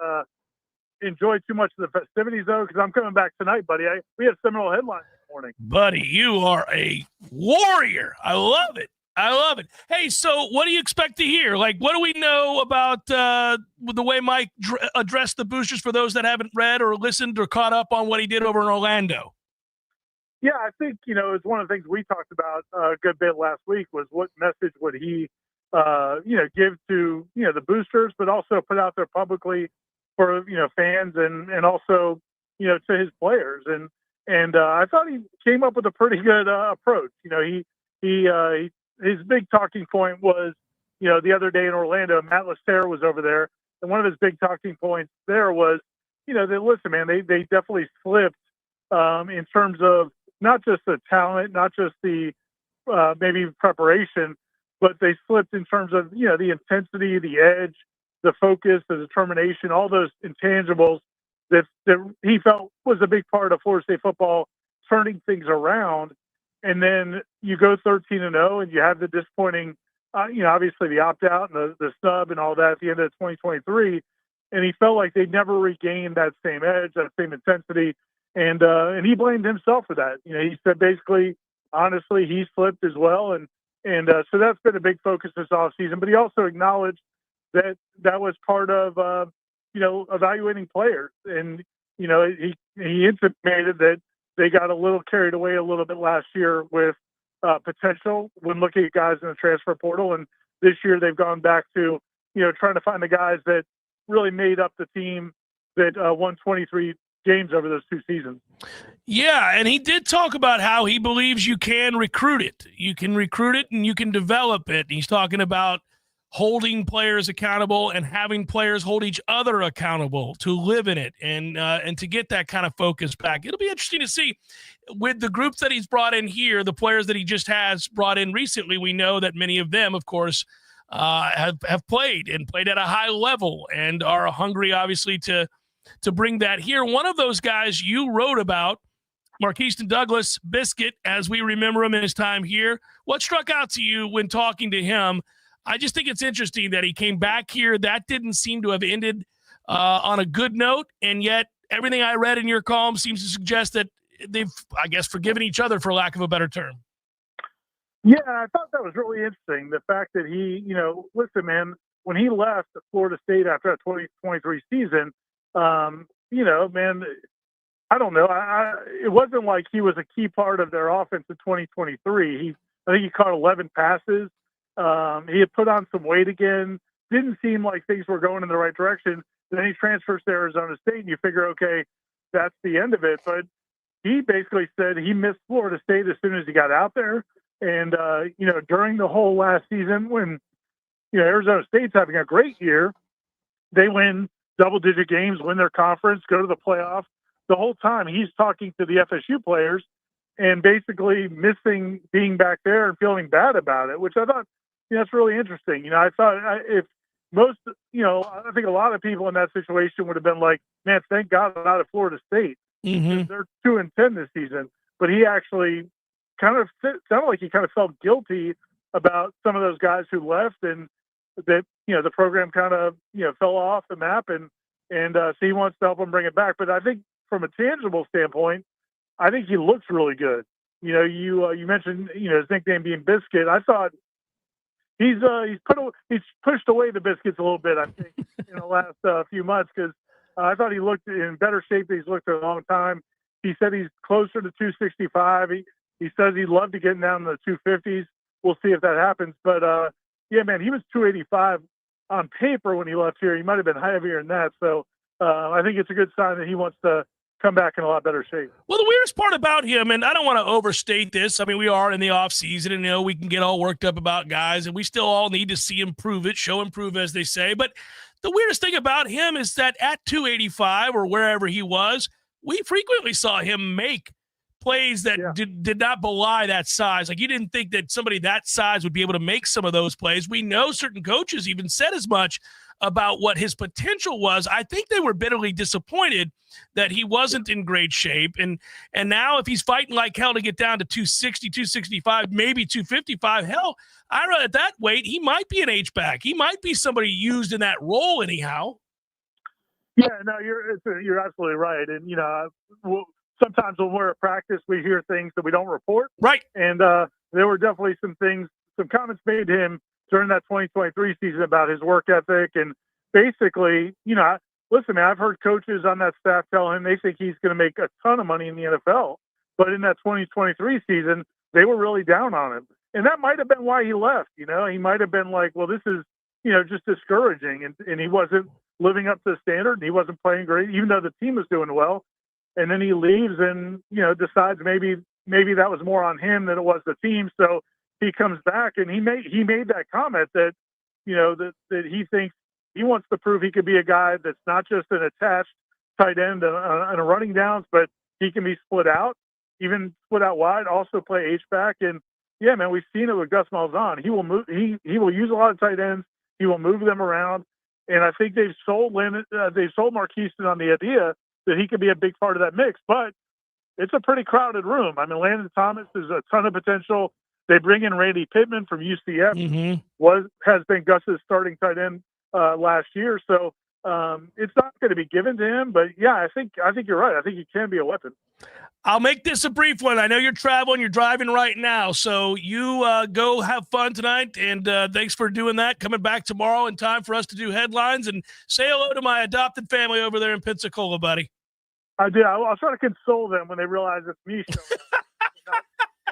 enjoy too much of the festivities, though, because I'm coming back tonight, buddy. We have Seminole headlines this morning. Buddy, you are a warrior. I love it. I love it. Hey, so what do you expect to hear? Like, what do we know about the way Mike addressed the boosters for those that haven't read or listened or caught up on what he did over in Orlando? Yeah, I think, it's one of the things we talked about a good bit last week was what message would he, give to, the boosters, but also put out there publicly for, fans and also, to his players. And I thought he came up with a pretty good approach. His big talking point was, the other day in Orlando, Matt Lester was over there. And one of his big talking points there was, listen, man, they definitely slipped in terms of not just the talent, not just the maybe preparation, but they slipped in terms of, the intensity, the edge, the focus, the determination, all those intangibles that he felt was a big part of Florida State football turning things around. And then you go 13-0 and you have the disappointing, obviously the opt-out and the snub and all that at the end of 2023. And he felt like they never regained that same edge, that same intensity. And he blamed himself for that. He said basically, honestly, he slipped as well. And so that's been a big focus this offseason. But he also acknowledged that was part of, evaluating players. And, he intimated that they got a little carried away a little bit last year with potential when looking at guys in the transfer portal. And this year they've gone back to, trying to find the guys that really made up the team that won 23 games over those 2 seasons. Yeah, and he did talk about how he believes you can recruit it. You can recruit it and you can develop it. He's talking about holding players accountable and having players hold each other accountable to live in it and to get that kind of focus back. It'll be interesting to see with the groups that he's brought in here, the players that he just has brought in recently. We know that many of them, of course, have played at a high level and are hungry, obviously, to bring that here. One of those guys you wrote about, Marqueston Douglas, Biscuit, as we remember him in his time here. What struck out to you when talking to him? I just think it's interesting that he came back here. That didn't seem to have ended on a good note, and yet everything I read in your column seems to suggest that they've, I guess, forgiven each other, for lack of a better term. Yeah, I thought that was really interesting. The fact that he, listen, man, when he left Florida State after that 2023 season, man, I don't know. It wasn't like he was a key part of their offense in 2023. I think he caught 11 passes. He had put on some weight again. Didn't seem like things were going in the right direction. Then he transfers to Arizona State, and you figure, okay, that's the end of it. But he basically said he missed Florida State as soon as he got out there. And, during the whole last season when, Arizona State's having a great year, they win double-digit games, win their conference, go to the playoff. The whole time he's talking to the FSU players and basically missing being back there and feeling bad about it, which I thought, that's really interesting. I thought if most, I think a lot of people in that situation would have been like, man, thank God I'm out of Florida State. Mm-hmm. They're 2-10 this season. But he actually kind of sounded like he kind of felt guilty about some of those guys who left and that, the program kind of, fell off the map and so he wants to help them bring it back. But I think from a tangible standpoint, I think he looks really good. You mentioned, his nickname being Biscuit. I thought he's pushed away the biscuits a little bit, I think, in the last few months, because I thought he looked in better shape than he's looked in a long time. He said he's closer to 265. He says he'd love to get down to the 250s. We'll see if that happens. But, yeah, man, he was 285 on paper when he left here. He might have been heavier than that. So I think it's a good sign that he wants to come back in a lot better shape. Well, the weirdest part about him, and I don't want to overstate this, I mean, we are in the offseason, and, we can get all worked up about guys, and we still all need to see him prove it, show and prove, as they say. But the weirdest thing about him is that at 285 or wherever he was, we frequently saw him make plays that did not belie that size. Like, you didn't think that somebody that size would be able to make some of those plays. We know certain coaches even said as much about what his potential was. I think they were bitterly disappointed that he wasn't in great shape. And now if he's fighting like hell to get down to 260, 265, maybe 255, hell, Ira, at that weight, he might be an H-back. He might be somebody used in that role anyhow. Yeah, no, you're absolutely right. And, sometimes when we're at practice, we hear things that we don't report. Right. And there were definitely some comments made to him during that 2023 season about his work ethic. And basically, listen, man, I've heard coaches on that staff tell him they think he's going to make a ton of money in the NFL. But in that 2023 season, they were really down on him. And that might have been why he left. He might have been like, well, this is, just discouraging. And he wasn't living up to the standard. And he wasn't playing great, even though the team was doing well. And then he leaves and, decides maybe that was more on him than it was the team. So he comes back and he made that comment that, that he thinks he wants to prove he could be a guy that's not just an attached tight end and a running downs, but he can be split out, even split out wide, also play H-back. And yeah, man, we've seen it with Gus Malzahn. He will move. He will use a lot of tight ends. He will move them around. And I think they've sold Marquise on the idea that he could be a big part of that mix, but it's a pretty crowded room. I mean, Landon Thomas is a ton of potential. They bring in Randy Pittman from UCF, has been Gus's starting tight end last year. So it's not going to be given to him, but yeah, I think you're right. I think he can be a weapon. I'll make this a brief one. I know you're traveling, you're driving right now, so you go have fun tonight, and thanks for doing that. Coming back tomorrow in time for us to do headlines, and say hello to my adopted family over there in Pensacola, buddy. I do. I'll try to console them when they realize it's me showing up.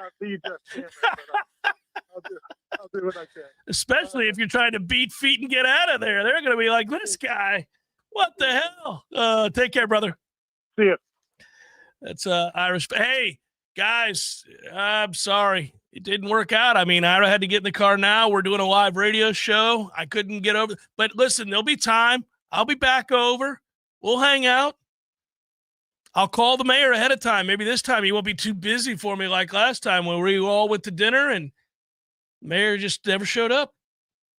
not me just I'll do what I can. Especially if you're trying to beat feet and get out of there. They're going to be like, this guy, what the hell? Take care, brother. See ya. That's Ira. Hey, guys, I'm sorry. It didn't work out. I mean, Ira had to get in the car now. We're doing a live radio show. I couldn't get over. But listen, there'll be time. I'll be back over. We'll hang out. I'll call the mayor ahead of time. Maybe this time he won't be too busy for me like last time when we all went to dinner and the mayor just never showed up.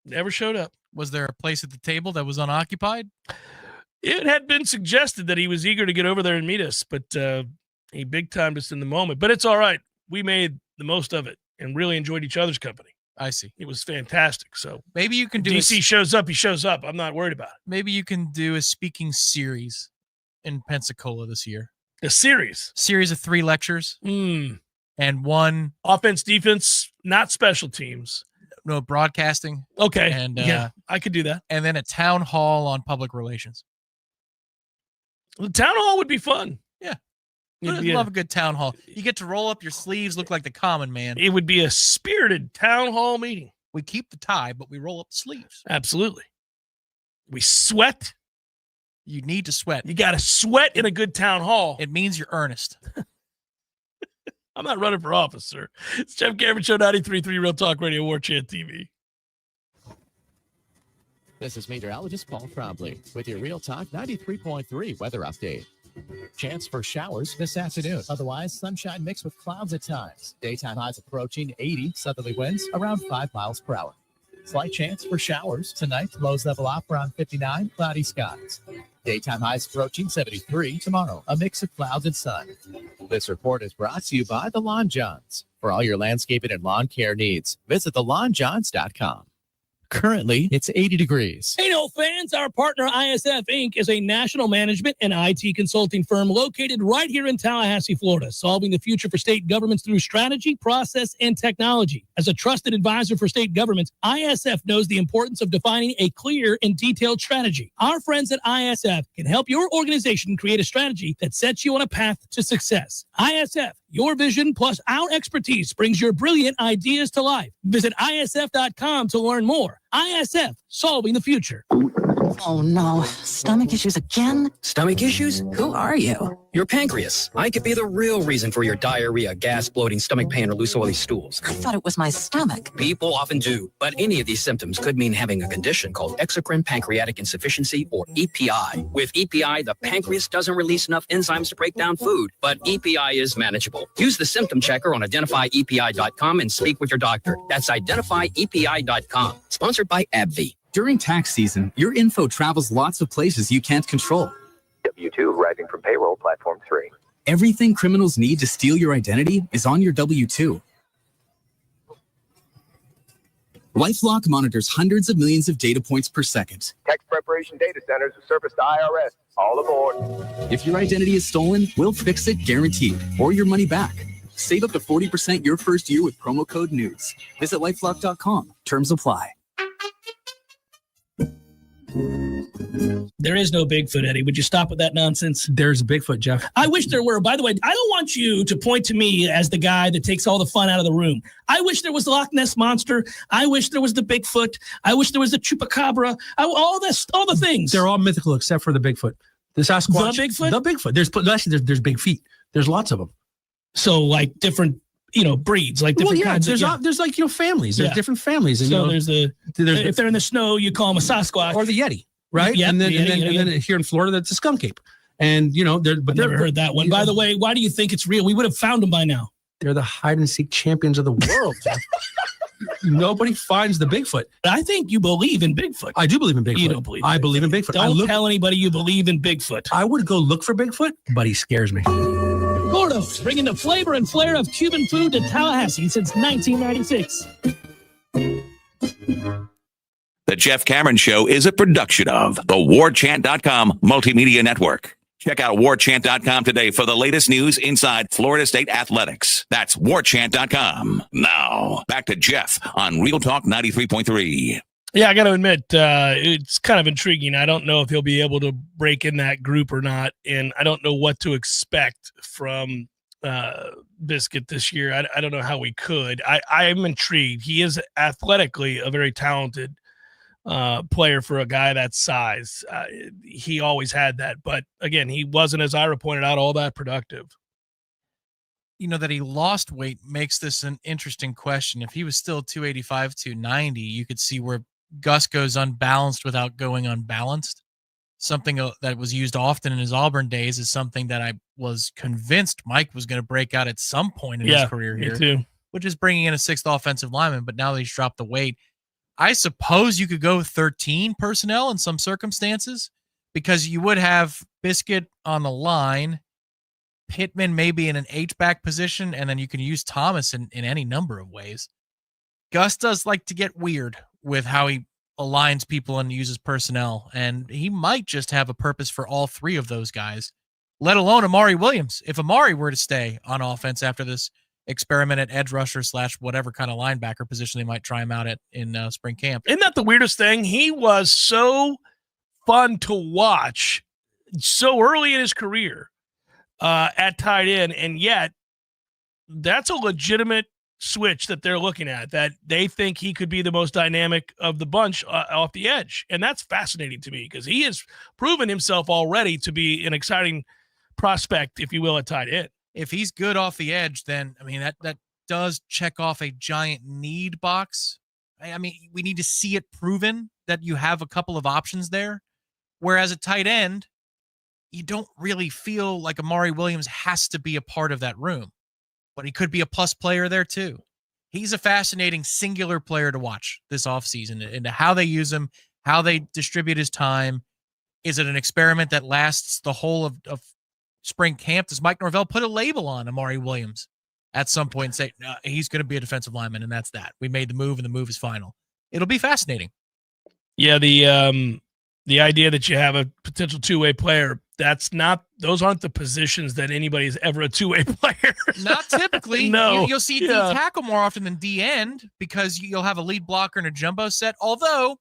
Never showed up. Was there a place at the table that was unoccupied? It had been suggested that he was eager to get over there and meet us, but he big-timed us in the moment. But it's all right. We made the most of it and really enjoyed each other's company. I see. It was fantastic. So maybe you can do DC shows up, he shows up. I'm not worried about it. Maybe you can do a speaking series in Pensacola this year. A series of 3 lectures and 1 offense, defense, not special teams. No, broadcasting. Okay. And yeah, I could do that. And then a town hall on public relations. The town hall would be fun. Yeah. I love a good town hall. You get to roll up your sleeves, look like the common man. It would be a spirited town hall meeting. We keep the tie, but we roll up the sleeves. Absolutely. We sweat. You need to sweat. You got to sweat in a good town hall. It means you're earnest. I'm not running for office, sir. It's Jeff Cameron Show, 93.3 Real Talk Radio, Warchant TV. This is meteorologist Paul Trombley with your Real Talk 93.3 weather update. Chance for showers this afternoon. Otherwise, sunshine mixed with clouds at times. Daytime highs approaching 80, southerly winds around 5 miles per hour. Slight chance for showers tonight. Lows level off around 59, cloudy skies. Daytime highs approaching 73 tomorrow. A mix of clouds and sun. This report is brought to you by The Lawn Johns. For all your landscaping and lawn care needs, visit thelawnjohns.com. Currently, it's 80 degrees. Hey, no fans, our partner ISF Inc. is a national management and IT consulting firm located right here in Tallahassee, Florida, solving the future for state governments through strategy, process, and technology. As a trusted advisor for state governments, ISF knows the importance of defining a clear and detailed strategy. Our friends at ISF can help your organization create a strategy that sets you on a path to success. ISF, your vision plus our expertise brings your brilliant ideas to life. Visit ISF.com to learn more. ISF, solving the future. Oh no, stomach issues again? Stomach issues? Who are you? Your pancreas. I could be the real reason for your diarrhea, gas, bloating, stomach pain, or loose oily stools. I thought it was my stomach. People often do, but any of these symptoms could mean having a condition called exocrine pancreatic insufficiency, or EPI. With EPI, the pancreas doesn't release enough enzymes to break down food, but EPI is manageable. Use the symptom checker on identifyepi.com and speak with your doctor. That's identifyepi.com. Sponsored by AbbVie. During tax season, your info travels lots of places you can't control. W-2 rising from payroll platform 3. Everything criminals need to steal your identity is on your W-2. LifeLock monitors hundreds of millions of data points per second. Tax preparation data centers are serviced to IRS. All aboard. If your identity is stolen, we'll fix it guaranteed, or your money back. Save up to 40% your first year with promo code NEWS. Visit LifeLock.com. Terms apply. There is no Bigfoot, Eddie. Would you stop with that nonsense? There's Bigfoot, Jeff. I wish there were. By the way, I don't want you to point to me as the guy that takes all the fun out of the room. I wish there was the Loch Ness Monster. I wish there was the Bigfoot. I wish there was the Chupacabra. All the things. They're all mythical except for the Bigfoot. The Sasquatch. The Bigfoot? The Bigfoot. There's big feet. There's lots of them. So like different, breeds, like different kinds. There's like, families. There's different families. And, so if they're in the snow, you call them a Sasquatch. Or the Yeti, right? Yep, and then Yeti. Here in Florida, that's a skunk ape. And, I've never heard that one. By the way, why do you think it's real? We would have found them by now. They're the hide and seek champions of the world. Nobody finds the Bigfoot. I think you believe in Bigfoot. I do believe in Bigfoot. You don't believe. I believe in Bigfoot. Don't tell anybody you believe in Bigfoot. I would go look for Bigfoot, but he scares me. Gordo's, bringing the flavor and flair of Cuban food to Tallahassee since 1996. The Jeff Cameron Show is a production of the Warchant.com Multimedia Network. Check out Warchant.com today for the latest news inside Florida State athletics. That's Warchant.com. Now, back to Jeff on Real Talk 93.3. Yeah, I got to admit, it's kind of intriguing. I don't know if he'll be able to break in that group or not, and I don't know what to expect from Biscuit this year. I don't know how we could. I'm intrigued. He is athletically a very talented player for a guy that size. He always had that, but again, he wasn't, as Ira pointed out, all that productive. That he lost weight makes this an interesting question. If he was still 285, 290, you could see where Gus goes unbalanced without going unbalanced. Something that was used often in his Auburn days is something that I was convinced Mike was going to break out at some point in his career here, me too. Which is bringing in a sixth offensive lineman. But now that he's dropped the weight, I suppose you could go 13 personnel in some circumstances, because you would have Biscuit on the line, Pittman maybe in an H-back position, and then you can use Thomas in any number of ways. Gus does like to get weird with how he aligns people and uses personnel, and he might just have a purpose for all three of those guys, let alone Amari Williams. If Amari were to stay on offense after this experiment at edge rusher / whatever kind of linebacker position they might try him out at in spring camp. Isn't that the weirdest thing? He was so fun to watch so early in his career at tight end, and yet that's a legitimate switch that they're looking at, that they think he could be the most dynamic of the bunch off the edge. And that's fascinating to me, because he has proven himself already to be an exciting prospect, if you will, at tight end. If he's good off the edge, then, that does check off a giant need box. We need to see it proven that you have a couple of options there. Whereas at tight end, you don't really feel like Amari Williams has to be a part of that room, but he could be a plus player there too. He's a fascinating singular player to watch this offseason, into how they use him, how they distribute his time. Is it an experiment that lasts the whole of spring camp? Does Mike Norvell put a label on Amari Williams at some point and say, no, he's going to be a defensive lineman, and that's that? We made the move, and the move is final. It'll be fascinating. Yeah, the idea that you have a potential two-way player, those aren't the positions that anybody's ever a two-way player. Not typically. No. You'll see D tackle more often than D end, because you'll have a lead blocker and a jumbo set. Although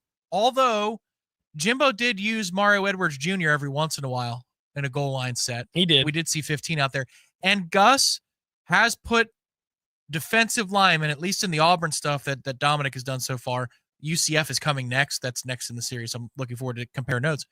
Jimbo did use Mario Edwards Jr. every once in a while in a goal line set. He did. We did see 15 out there. And Gus has put defensive linemen, at least in the Auburn stuff that Dominic has done so far, UCF is coming next. That's next in the series. I'm looking forward to compare notes.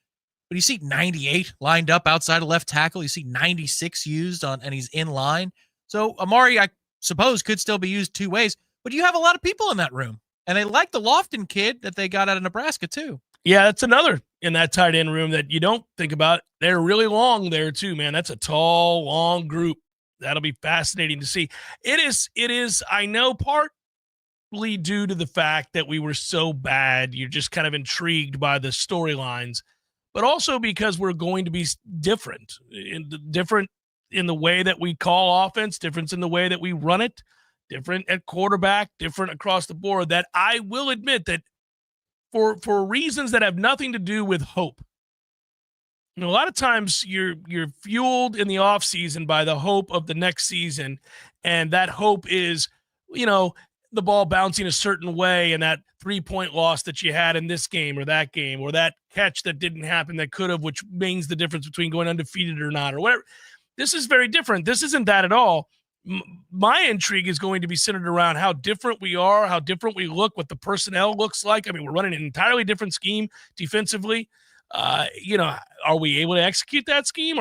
But you see 98 lined up outside of left tackle. You see 96 used on, and he's in line. So Amari, I suppose, could still be used two ways. But you have a lot of people in that room. And they like the Lofton kid that they got out of Nebraska, too. Yeah, that's another in that tight end room that you don't think about. They're really long there, too, man. That's a tall, long group. That'll be fascinating to see. It is, I know, partly due to the fact that we were so bad. You're just kind of intrigued by the storylines, but also because we're going to be different in the way that we call offense, difference in the way that we run it, different at quarterback, different across the board, that I will admit that for reasons that have nothing to do with hope. You know, a lot of times you're fueled in the offseason by the hope of the next season, and that hope is, you know, the ball bouncing a certain way and that 3-point loss that you had in this game or that catch that didn't happen that could have, which means the difference between going undefeated or not or whatever. This is very different. This isn't that at all. My intrigue is going to be centered around how different we are, how different we look, what the personnel looks like. I mean, we're running an entirely different scheme defensively. You know, are we able to execute that scheme?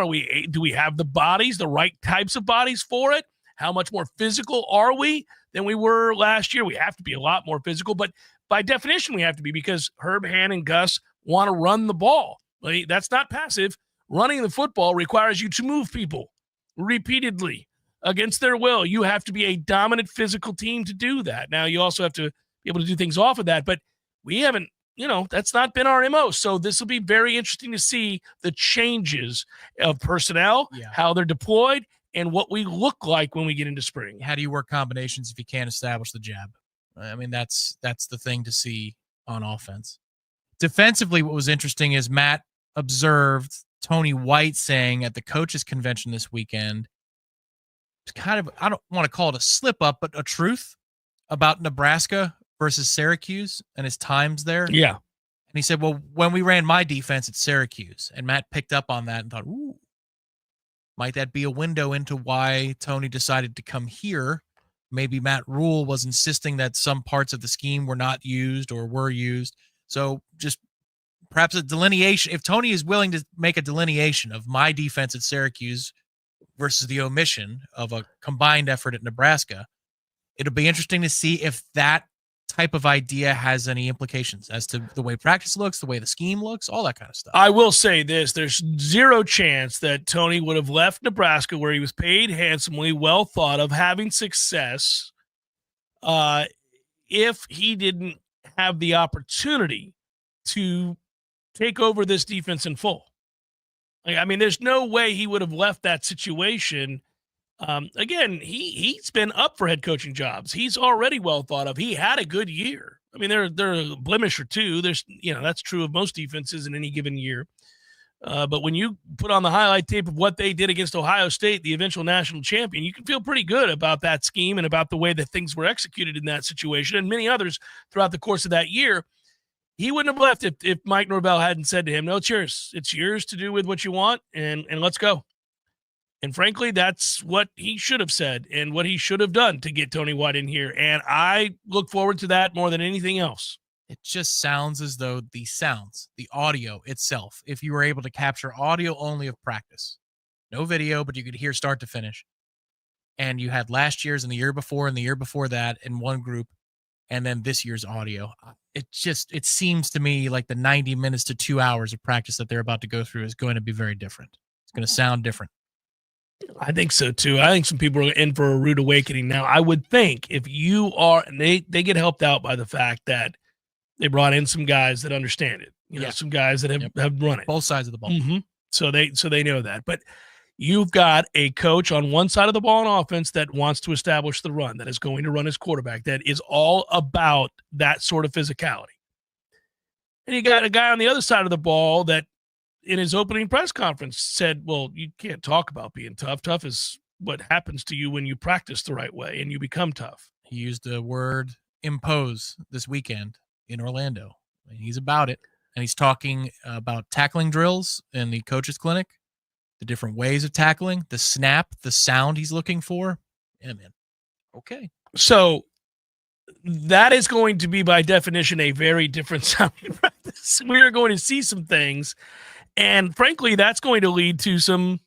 Do we have the bodies, the right types of bodies for it? How much more physical are we than we were last year? We have to be a lot more physical, but by definition, we have to be, because Herb, Han, and Gus want to run the ball. That's not passive. Running the football requires you to move people repeatedly against their will. You have to be a dominant physical team to do that. Now, you also have to be able to do things off of that, but we haven't, that's not been our MO. So this will be very interesting to see the changes of personnel, how they're deployed, and what we look like when we get into spring. How do you work combinations if you can't establish the jab? I mean, that's the thing to see on offense. Defensively, what was interesting is Matt observed Tony White saying at the coaches convention this weekend, it's kind of, I don't want to call it a slip up, but a truth about Nebraska versus Syracuse and his times there. Yeah. And he said, well, when we ran my defense at Syracuse, and Matt picked up on that and thought, ooh, might that be a window into why Tony decided to come here? Maybe Matt Rule was insisting that some parts of the scheme were not used or were used. So just perhaps a delineation. If Tony is willing to make a delineation of my defense at Syracuse versus the omission of a combined effort at Nebraska, it'll be interesting to see if that type of idea has any implications as to the way practice looks, the way the scheme looks, all that kind of stuff. I will say this, there's zero chance that Tony would have left Nebraska, where he was paid handsomely, well thought of, having success, if he didn't have the opportunity to take over this defense in full. I mean, there's no way he would have left that situation. Again, he's been up for head coaching jobs. He's already well thought of. He had a good year. I mean, they're a blemish or two. There's, that's true of most defenses in any given year. But when you put on the highlight tape of what they did against Ohio State, the eventual national champion, you can feel pretty good about that scheme and about the way that things were executed in that situation, and many others throughout the course of that year. He wouldn't have left if Mike Norvell hadn't said to him, no, it's yours. It's yours to do with what you want, and let's go. And frankly, that's what he should have said and what he should have done to get Tony White in here. And I look forward to that more than anything else. It just sounds as though the audio itself, if you were able to capture audio only of practice, no video, but you could hear start to finish, and you had last year's and the year before and the year before that in one group, and then this year's audio, it seems to me like the 90 minutes to 2 hours of practice that they're about to go through is going to be very different. It's going to sound different. I think so too. I think some people are in for a rude awakening now. I would think if you are, and they get helped out by the fact that they brought in some guys that understand it. Some guys that have run it. Both sides of the ball. Mm-hmm. So they know that. But you've got a coach on one side of the ball on offense that wants to establish the run, that is going to run his quarterback, that is all about that sort of physicality. And you got a guy on the other side of the ball that, in his opening press conference, said, well, you can't talk about being tough. Tough is what happens to you when you practice the right way and you become tough. He used the word impose this weekend in Orlando. I mean, he's about it. And he's talking about tackling drills in the coaches clinic, the different ways of tackling, the snap, the sound he's looking for. Yeah, man. Okay. So that is going to be by definition a very different sounding practice. We are going to see some things, and frankly, that's going to lead to some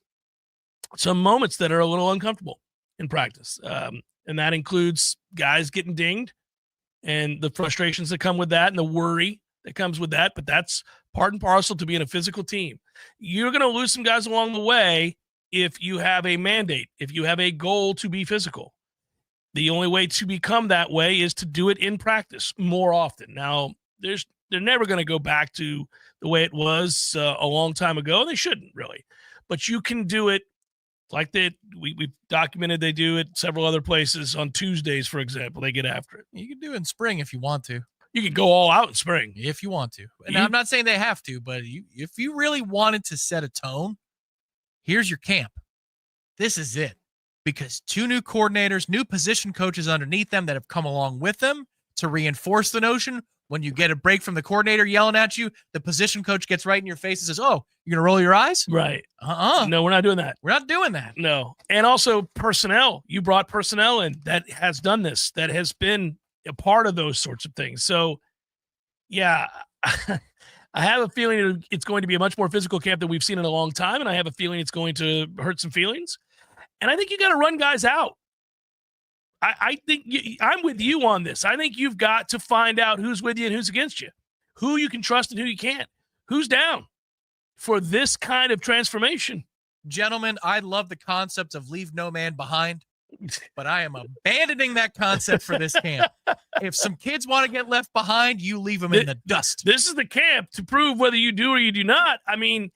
moments that are a little uncomfortable in practice. And that includes guys getting dinged and the frustrations that come with that and the worry that comes with that. But that's part and parcel to being a physical team. You're going to lose some guys along the way if you have a mandate, if you have a goal to be physical. The only way to become that way is to do it in practice more often. Now, they're never going to go back to the way it was a long time ago. They shouldn't really. But you can do it like we've documented they do it several other places on Tuesdays, for example. They get after it. You can do it in spring if you want to. You can go all out in spring. If you want to. And I'm not saying they have to, but if you really wanted to set a tone, here's your camp. This is it. Because 2 new coordinators, new position coaches underneath them that have come along with them to reinforce the notion. When you get a break from the coordinator yelling at you, the position coach gets right in your face and says, "Oh, you're going to roll your eyes?" Right. No, we're not doing that. We're not doing that. No. And also personnel. You brought personnel in that has done this, that has been a part of those sorts of things. So, yeah, I have a feeling it's going to be a much more physical camp than we've seen in a long time, and I have a feeling it's going to hurt some feelings. And I think you got to run guys out. I think I'm with you on this. I think you've got to find out who's with you and who's against you, who you can trust and who you can't, who's down for this kind of transformation. Gentlemen, I love the concept of leave no man behind, but I am abandoning that concept for this camp. If some kids want to get left behind, you leave them in the dust. This is the camp to prove whether you do or you do not. I mean,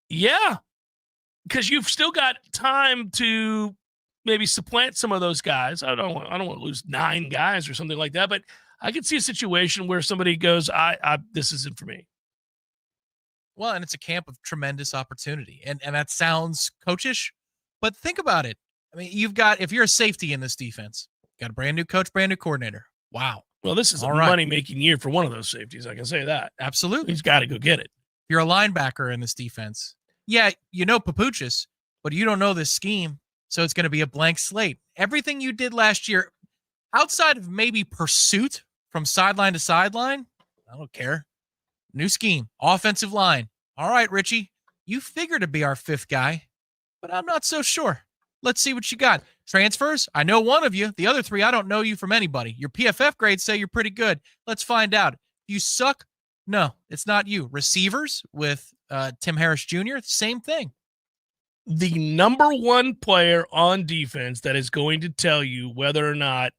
yeah, because you've still got time to maybe supplant some of those guys. I don't want to lose 9 guys or something like that, but I could see a situation where somebody goes, this isn't for me. Well, and it's a camp of tremendous opportunity. And that sounds coachish, but think about it. I mean, if you're a safety in this defense, got a brand new coach, brand new coordinator. Wow. Well, this is a money-making year for one of those safeties. I can say that. Absolutely. He's got to go get it. You're a linebacker in this defense. Yeah, you know Papuchis, but you don't know this scheme. So it's going to be a blank slate. Everything you did last year, outside of maybe pursuit from sideline to sideline, I don't care. New scheme, offensive line. All right, Richie, you figure to be our 5th guy, but I'm not so sure. Let's see what you got. Transfers, I know one of you. The other 3, I don't know you from anybody. Your PFF grades say you're pretty good. Let's find out. You suck? No, it's not you. Receivers with Tim Harris Jr., same thing. The number 1 player on defense that is going to tell you whether or not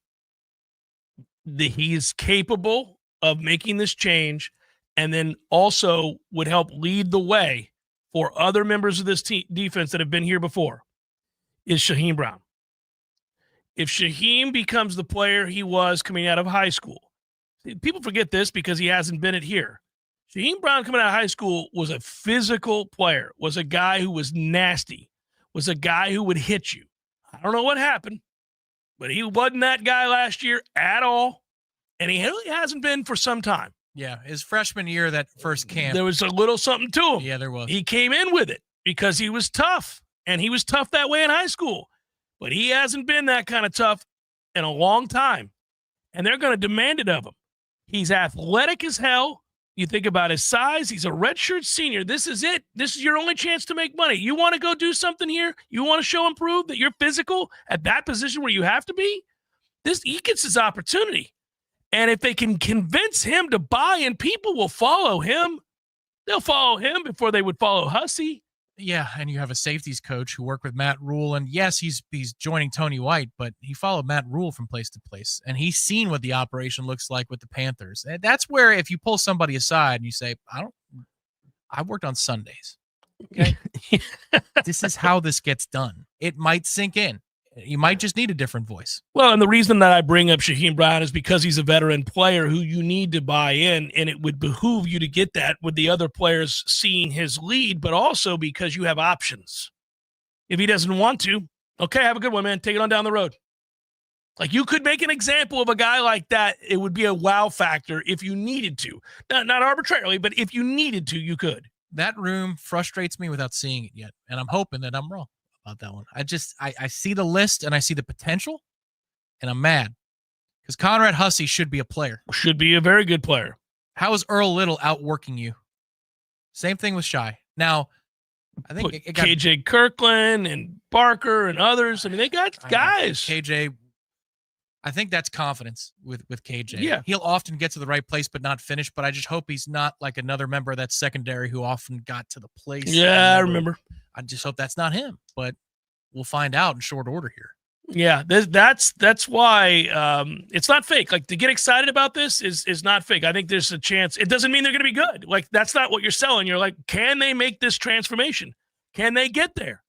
he is capable of making this change and then also would help lead the way for other members of this defense that have been here before is Shaheem Brown. If Shaheem becomes the player he was coming out of high school, people forget this because he hasn't been it here. Shaheem Brown coming out of high school was a physical player, was a guy who was nasty, was a guy who would hit you. I don't know what happened, but he wasn't that guy last year at all, and he really hasn't been for some time. Yeah, his freshman year, that first camp. There was a little something to him. Yeah, there was. He came in with it because he was tough, and he was tough that way in high school. But he hasn't been that kind of tough in a long time, and they're going to demand it of him. He's athletic as hell. You think about his size. He's a redshirt senior. This is it. This is your only chance to make money. You want to go do something here? You want to show and prove that you're physical at that position where you have to be? He gets his opportunity. And if they can convince him to buy in, people will follow him. They'll follow him before they would follow Hussey. Yeah, and you have a safeties coach who worked with Matt Rule, and yes, he's joining Tony White, but he followed Matt Rule from place to place, and he's seen what the operation looks like with the Panthers. And that's where if you pull somebody aside and you say, I worked on Sundays. Okay, this is how this gets done. It might sink in. You might just need a different voice. Well, and the reason that I bring up Shaheem Brown is because he's a veteran player who you need to buy in, and it would behoove you to get that with the other players seeing his lead, but also because you have options. If he doesn't want to, okay, have a good one, man. Take it on down the road. Like, you could make an example of a guy like that. It would be a wow factor if you needed to. Not arbitrarily, but if you needed to, you could. That room frustrates me without seeing it yet, and I'm hoping that I'm wrong about that one. I see the list and I see the potential, and I'm mad Because Conrad Hussey should be a player. Should be a very good player. How is Earl Little outworking you? Same thing with Shy. Now, I think it got KJ Kirkland and Barker and others. I mean, they got guys. KJ, I think that's confidence with KJ. Yeah. He'll often get to the right place but not finish, but I just hope he's not like another member of that secondary who often got to the place. Yeah, I remember. I just hope that's not him, but we'll find out in short order here. Yeah, that's why it's not fake. Like, to get excited about this is not fake. I think there's a chance. It doesn't mean they're going to be good. Like, that's not what you're selling. You're like, can they make this transformation? Can they get there?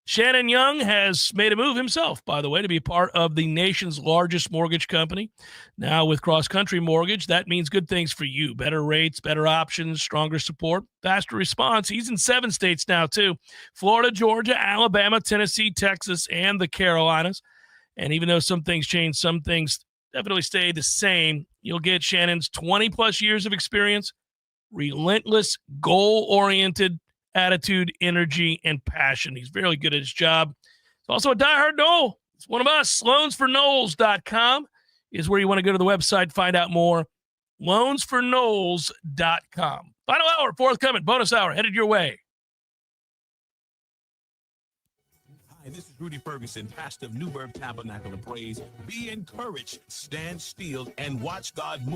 Shannon Young has made a move himself, by the way, to be part of the nation's largest mortgage company. Now with Cross Country Mortgage, that means good things for you. Better rates, better options, stronger support, faster response. He's in 7 states now, too. Florida, Georgia, Alabama, Tennessee, Texas, and the Carolinas. And even though some things change, some things definitely stay the same. You'll get Shannon's 20-plus years of experience, relentless, goal-oriented attitude, energy, and passion. He's very good at his job. He's also a diehard Nole. It's one of us. Loansfornoles.com is where you want to go to the website, find out more. Loansfornoles.com. Final hour, forthcoming, bonus hour, headed your way. Hi, this is Rudy Ferguson, pastor of Newburgh Tabernacle of Praise. Be encouraged, stand still, and watch God move.